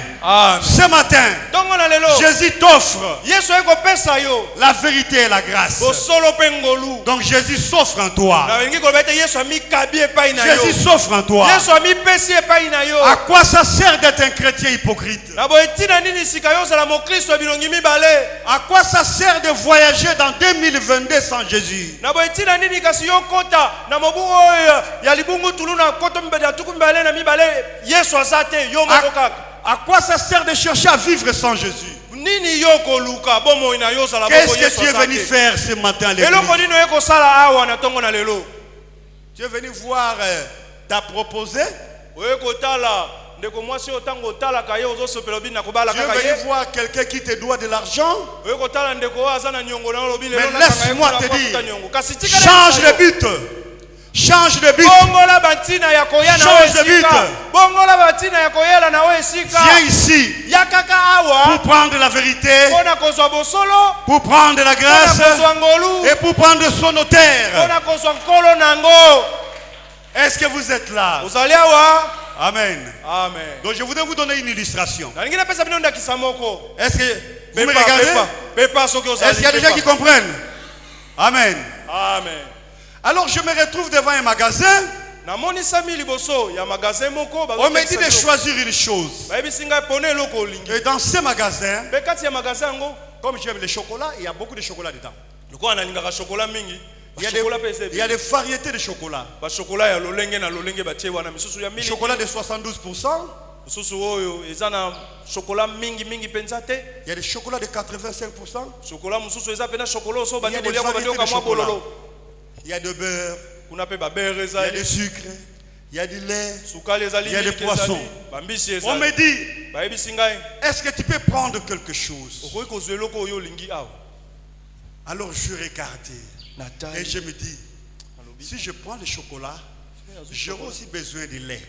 Ce matin, Jésus t'offre la vérité et la grâce. Donc Jésus s'offre en toi. Jésus s'offre en toi. À quoi ça sert d'être un chrétien hypocrite? À quoi ça sert de voyager dans 2022 sans Jésus? À quoi ça sert de chercher à vivre sans Jésus? Qu'est-ce que tu es venu faire ce matin à l'église? Tu es venu voir ta proposée? Tu es venu voir quelqu'un qui te doit de l'argent? Mais laisse-moi te dire, change de but. Change de but. Change de but. Viens ici pour prendre la vérité, pour prendre la grâce et pour prendre son auteur. Est-ce que vous êtes là? Amen. Donc je voudrais vous donner une illustration. Est-ce que vous me regardez? Est-ce qu'il y a des gens qui comprennent? Amen. Alors je me retrouve devant un magasin. On me dit de choisir une chose. Et dans ce magasin, comme j'aime le chocolat, il y a beaucoup de chocolat dedans. Il y a des variétés de chocolat. Chocolat de 72%. Il y a des chocolats de 85%. Il y a des variétés de chocolat. Il y a de beurre, il y a de sucre, il y a du lait, il y a des poissons. On me dit, est-ce que tu peux prendre quelque chose? Alors je regarde et je me dis, si je prends le chocolat, j'aurai aussi besoin de lait.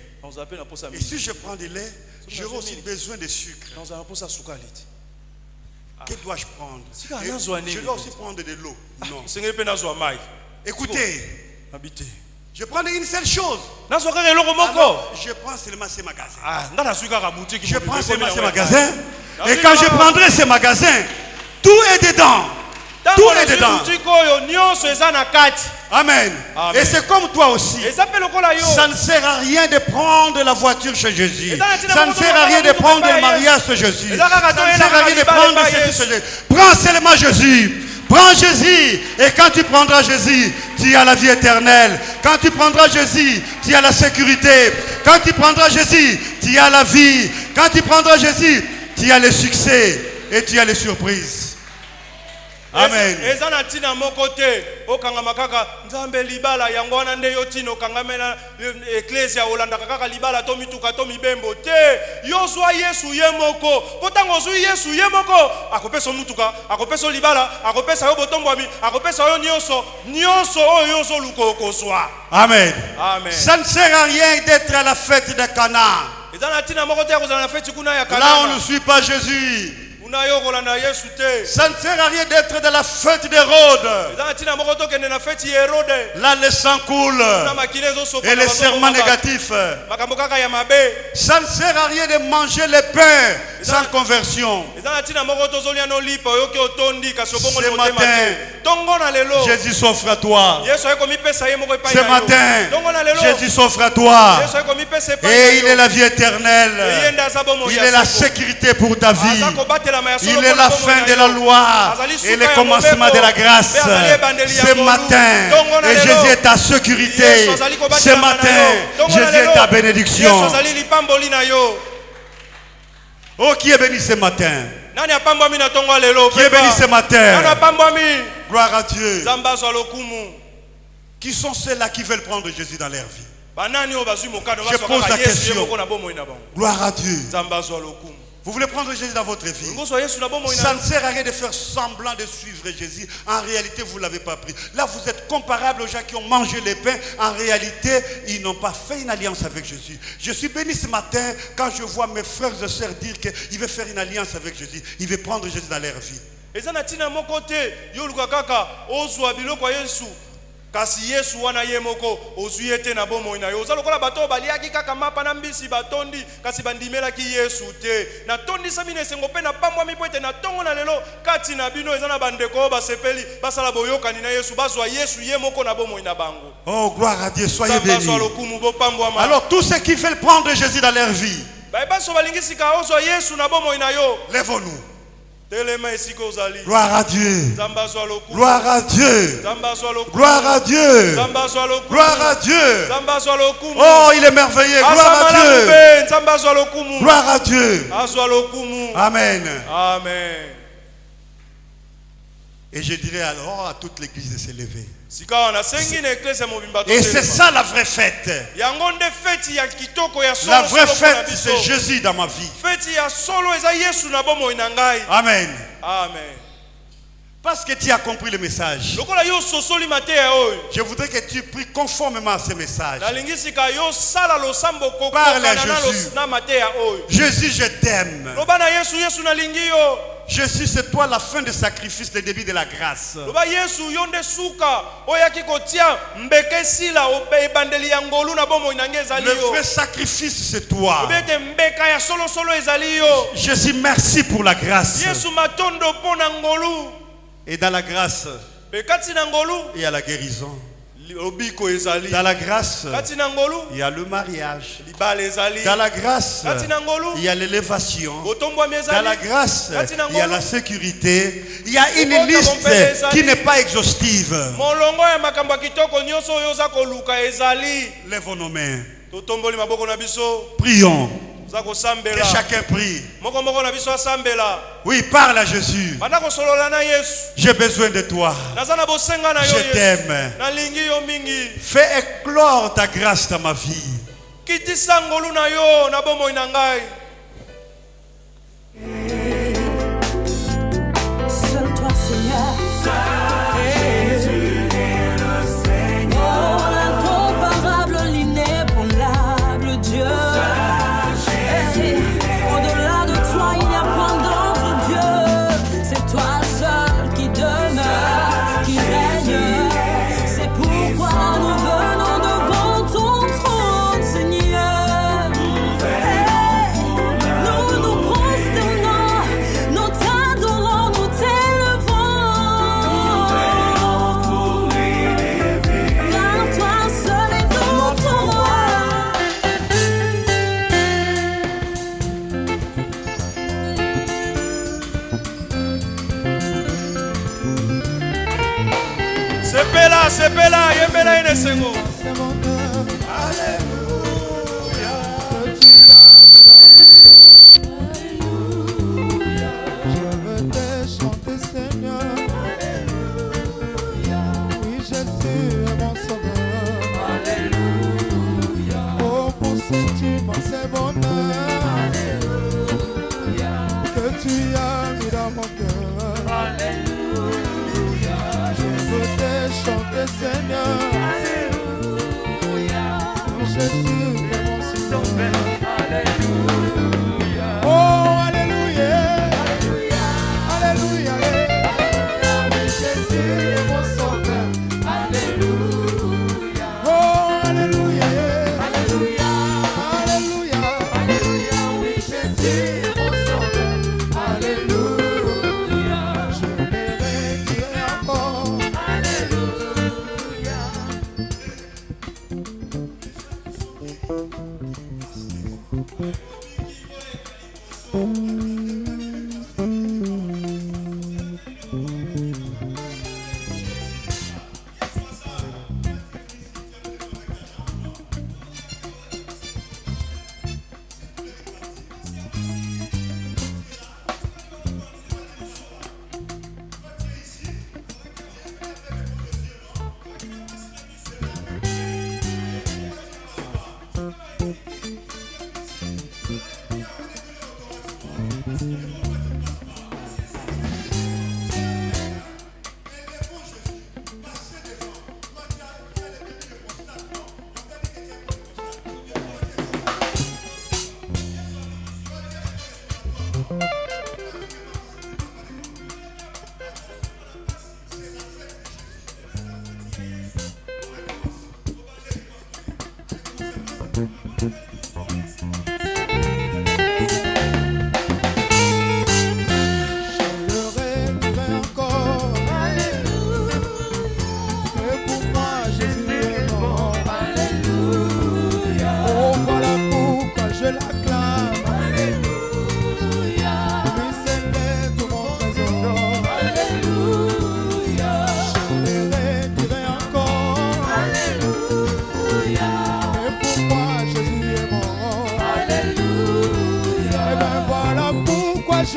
Et si je prends du lait, j'aurai aussi besoin de sucre. Que dois-je prendre? Je dois aussi prendre de l'eau. Non. Écoutez, je prends une seule chose. Alors, je prends seulement ces magasins. Je prends seulement ces magasins. Et quand je prendrai ces magasins, tout est dedans. Tout est dedans. Amen. Et c'est comme toi aussi. Ça ne sert à rien de prendre la voiture chez Jésus. Ça ne sert à rien de prendre le mariage chez Jésus. Ça ne sert à rien de prendre ceci chez Jésus. Prends seulement Jésus. Prends Jésus. Et quand tu prendras Jésus, tu as la vie éternelle. Quand tu prendras Jésus, tu as la sécurité. Quand tu prendras Jésus, tu as la vie. Quand tu prendras Jésus, tu as le succès. Et tu as les surprises. Amen. Amen. Ça ne sert à rien d'être à la fête de Cana. Là on ne suit pas Jésus. Ça ne sert à rien d'être dans la fête d'Hérode. Là, le sang coule. Et les serments négatifs. Ça ne sert à rien de manger les pains sans conversion. Ce matin, Jésus s'offre à toi. Ce matin, Jésus s'offre à toi. Et il est la vie éternelle. Il est la sécurité pour ta vie. Il est la fin de la loi et le commencement de la grâce. Ce matin, et Jésus est ta sécurité. Ce matin, Jésus est ta bénédiction. Oh, qui est béni ce matin? Qui est béni ce matin? Gloire à Dieu. Qui sont ceux-là qui veulent prendre Jésus dans leur vie? Je pose la question. Gloire à Dieu. Vous voulez prendre Jésus dans votre vie? Ça ne sert à rien de faire semblant de suivre Jésus. En réalité, vous ne l'avez pas pris. Là, vous êtes comparable aux gens qui ont mangé les pains. En réalité, ils n'ont pas fait une alliance avec Jésus. Je suis béni ce matin quand je vois mes frères et sœurs dire qu'ils veulent faire une alliance avec Jésus. Ils veulent prendre Jésus dans leur vie. Kasi Yesu wana ye moko ozuyete na bomo ina yo zalokola bato baliaki kaka mapa na mbisi batondi kasi bandimela ki Yesu te na tondi samine sengo pe na pamwa mipoete na tongo na lelo kati na bino ezana bandeko basepeli basala boyokani na Yesu bazwa Yesu ye moko na bomo ina bango. Oh, gloire à Dieu, soyez bénis. Alors tous ceux qui veulent prendre Jésus dans leur vie, lèvons-nous. Gloire à Dieu. Gloire à Dieu. Gloire à Dieu. Gloire à Dieu. Oh, il est merveilleux. Gloire à Dieu. Gloire à Dieu. Amen. Amen. Et je dirais alors à toute l'église de se lever. Et c'est ça la vraie fête. La vraie fête, c'est Jésus dans ma vie. Amen. Amen. Parce que tu as compris le message, je voudrais que tu pries conformément à ce message. Parle à Jésus. Jésus, je t'aime. Jésus, c'est toi la fin du sacrifice, le début de la grâce. Le vrai sacrifice, c'est toi. Jésus, merci pour la grâce. Et dans la grâce, il y a la guérison. Dans la grâce, il y a le mariage. Dans la grâce, il y a l'élévation. Dans la grâce, il y a la sécurité. Il y a une liste qui n'est pas exhaustive. Lèvons nos mains. Prions. Que chacun prie. Oui, parle à Jésus. J'ai besoin de toi. Je t'aime. Fais éclore ta grâce dans ma vie. Seul toi, Seigneur. Jésus est le Seigneur. Oh, l'incomparable, l'inébranlable Dieu. Au-delà de toi, il n'y a point d'autre Dieu. C'est toi seul qui demeure, qui règne. C'est pourquoi nous venons devant ton trône, Seigneur. Nous nous prosternons, nous t'adorons, nous t'élevons. Car toi seul est notre roi. Sepela, yembela ine sengo. Je veux te chanter, Seigneur. Oui, Jésus est mon sauveur. Alléluia. Oh, pour ce tu m'as fait bonheur. Alléluia. Que tu as mis dans mon cœur. Alléluia. Je veux te chanter, Seigneur. Alléluia. Oh, Jésus est mon sauveur. Alléluia. Oh, alléluia.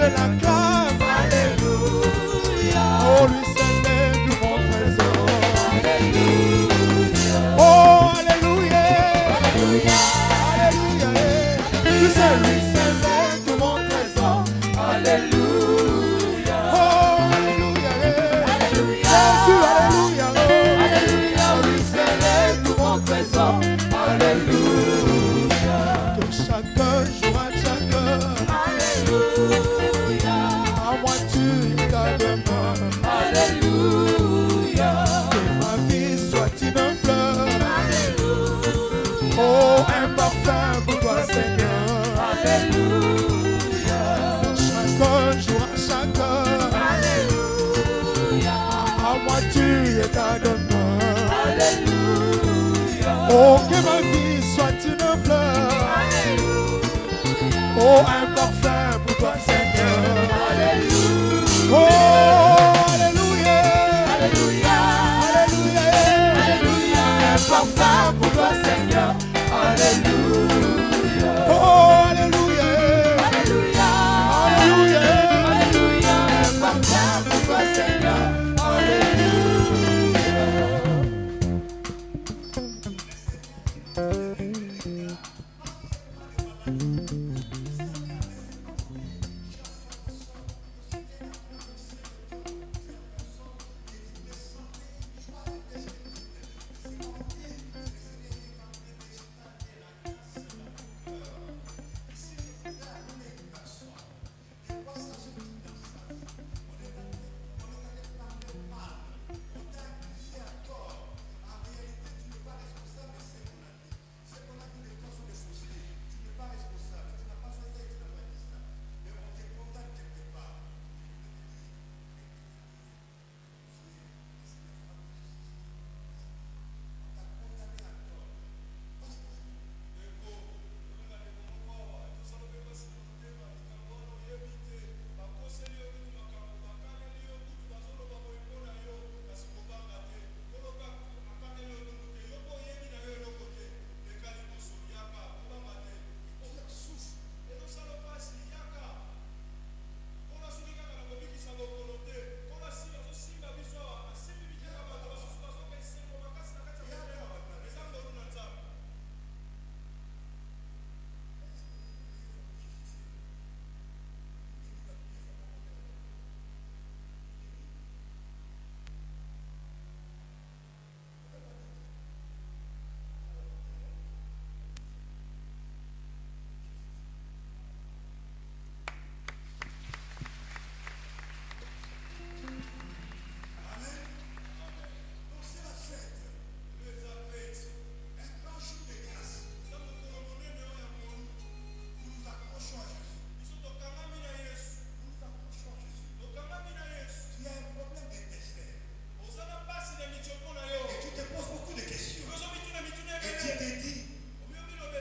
l'acclame. Alléluia. Oh, lui seul est tout mon trésor. Alléluia. Oh, alléluia. Alléluia. Alléluia. Lui seul est tout mon trésor. Alléluia. Oh, alléluia. Alléluia. Jésus, alléluia. Alléluia. Lui seul est tout mon trésor. Alléluia. Que chaque jour, à chaque heure, Alléluia. à moi tu ta demande. Alléluia. Que ma vie soit une fleur. Alléluia. Oh, un parfum pour toi, Seigneur. Alléluia. Chaque jour, à chaque heure, Alléluia. à moi tu es ta demeure. Alléluia. Oh, que ma vie soit une fleur. Alléluia. Oh, un parfum pour toi, Seigneur. Alléluia. Oh, alléluia. Alléluia. Alléluia. Alléluia. Un parfum pour toi, Seigneur. Alléluia. Oh, alléluia. Alléluia. Alléluia. Alléluia. Un parfum pour toi, Seigneur.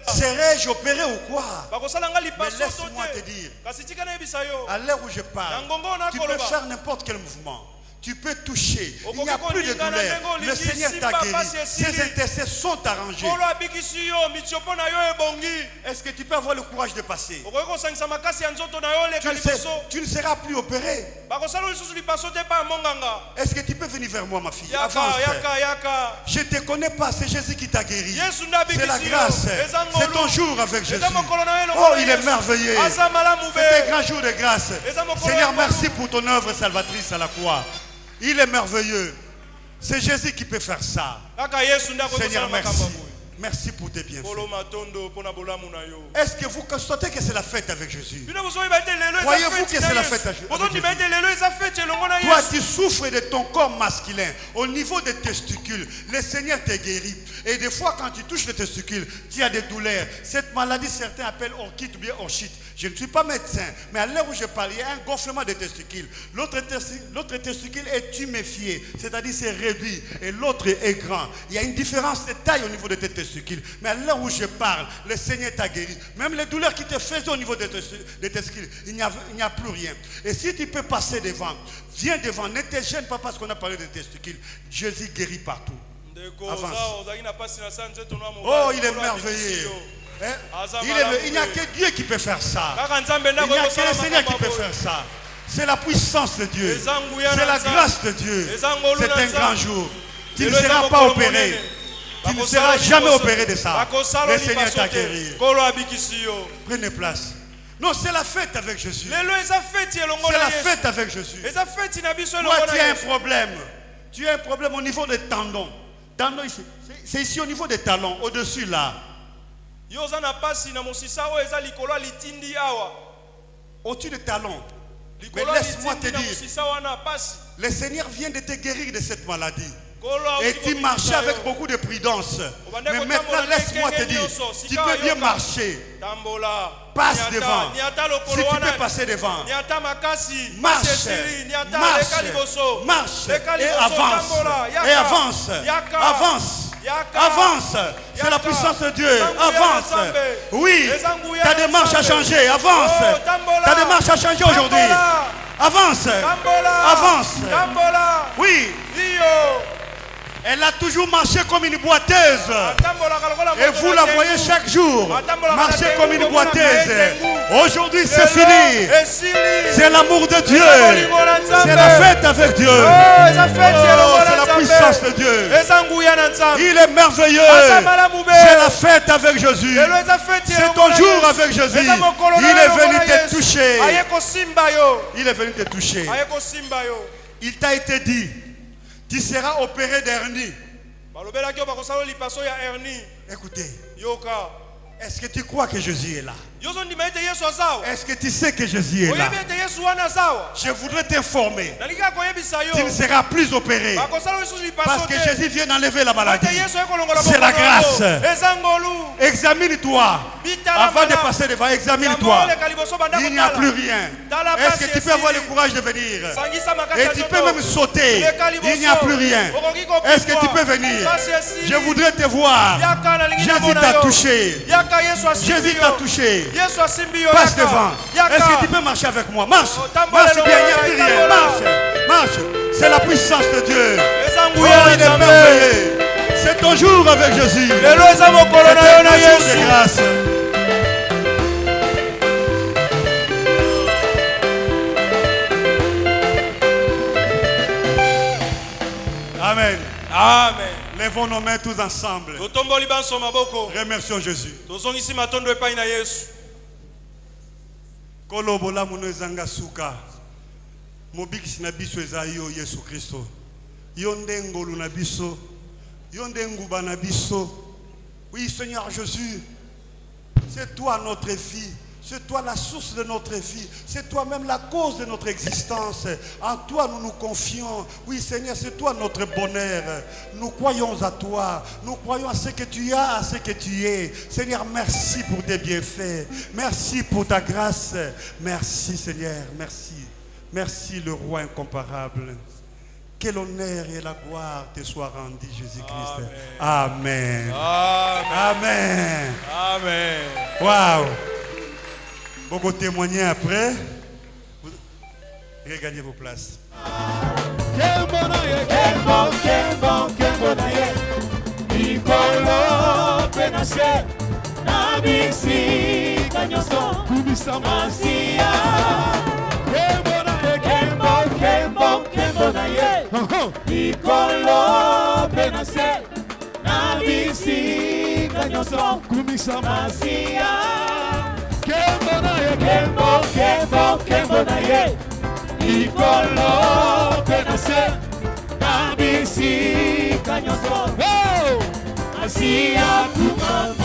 Serais-je opéré ou quoi? Mais laisse-moi te dire, à l'heure où je parle, tu peux faire n'importe quel mouvement. Tu peux toucher. Il n'y a plus de douleur. Le Seigneur t'a guéri. Ses intestins sont arrangés. Est-ce que tu peux avoir le courage de passer? Tu ne seras plus opéré. Est-ce que tu peux venir vers moi, ma fille? Avance. Je ne te connais pas, c'est Jésus qui t'a guéri. C'est la grâce. C'est ton jour avec Jésus. Oh, il est merveilleux. C'est un grand jour de grâce. Seigneur, merci pour ton œuvre salvatrice à la croix. Il est merveilleux. C'est Jésus qui peut faire ça. Seigneur, merci. Merci pour tes bienfaits. Est-ce que vous constatez que c'est la fête avec Jésus? Croyez-vous que c'est la fête avec Jésus? Toi, tu souffres de ton corps masculin. Au niveau des testicules, le Seigneur te guérit. Et des fois, quand tu touches les testicules, tu as des douleurs. Cette maladie, certains appellent orchite ou bien orchite. Je ne suis pas médecin, mais à l'heure où je parle, il y a un gonflement des testicules. L'autre testicule est tuméfié, c'est-à-dire c'est réduit, et l'autre est grand. Il y a une différence de taille au niveau de tes testicules. Mais à l'heure où je parle, le Seigneur t'a guéri. Même les douleurs qui te faisaient au niveau des testicules, il n'y a plus rien. Et si tu peux passer devant, viens devant, ne te gêne pas parce qu'on a parlé des testicules. Jésus guérit partout. Avance. Oh, il est merveilleux. Il n'y a que Dieu qui peut faire ça. Il n'y a que le Seigneur qui peut faire ça. C'est la puissance de Dieu. C'est la grâce de Dieu. C'est un grand jour. Tu ne seras pas opéré. Tu ne seras jamais opéré de ça. Le Seigneur t'a guéri. Prenez place. Non, c'est la fête avec Jésus. C'est la fête avec Jésus. Toi, tu as un problème. Tu as un problème au niveau des tendons. Tendons ici. C'est ici au niveau des talons, au-dessus là. Au-dessus des talons. Mais laisse-moi te dire, le Seigneur vient de te guérir de cette maladie. Et tu marchais avec beaucoup de prudence. Mais maintenant, laisse-moi te dire, tu peux bien marcher. Passe devant. Si tu peux passer devant. Marche. Marche. Marche. Et avance. Et avance. Avance. Avance. C'est la puissance de Dieu. Avance. Oui. Ta démarche a changé. Avance. Ta démarche a changé aujourd'hui. Avance. Avance. Oui. Elle a toujours marché comme une boiteuse. Et vous la voyez chaque jour marcher comme une boiteuse. Aujourd'hui c'est fini. C'est l'amour de Dieu. C'est la fête avec Dieu. C'est la puissance de Dieu. Il est merveilleux. C'est la fête avec Jésus. C'est ton jour avec Jésus. Il est venu te toucher. Il est venu te toucher. Il t'a été dit, tu seras opéré d'hernie. Écoutez, est-ce que tu crois que Jésus est là? Est-ce que tu sais que Jésus est là? Je voudrais t'informer. Tu ne seras plus opéré. Parce que Jésus vient d'enlever la maladie. C'est la grâce. Examine-toi. Avant de passer devant, examine-toi. Il n'y a plus rien. Est-ce que tu peux avoir le courage de venir? Et tu peux même sauter. Il n'y a plus rien. Est-ce que tu peux venir? Je voudrais te voir. Jésus t'a touché. Jésus t'a touché. Passe devant. Est-ce que tu peux marcher avec moi? Marche. Marche bien, il n'y a plus rien. Marche. Marche. C'est la puissance de Dieu. Oh, il est merveilleux. C'est ton jour avec Jésus. C'est un jour de grâce. Amen. Amen. Lèvons nos mains tous ensemble. Remercions Jésus. Kolobola muno ezanga suka. Mobikisi na biso eza yo Yesu Kristo. Yo nde ngolu na biso. Yo nde nguba na biso. Oui Seigneur Jésus, c'est toi notre vie. C'est toi la source de notre vie. C'est toi-même la cause de notre existence. En toi nous nous confions. Oui Seigneur, c'est toi notre bonheur. Nous croyons à toi. Nous croyons à ce que tu as, à ce que tu es. Seigneur, merci pour tes bienfaits. Merci pour ta grâce. Merci Seigneur, merci. Merci le roi incomparable. Que l'honneur et la gloire te soient rendus, Jésus-Christ. Amen. Amen. Amen. Waouh. Beaucoup témoigner après. Regagnez vos places. Kembo na ye Ikolo penase Na bisika nyonso Asia kumamba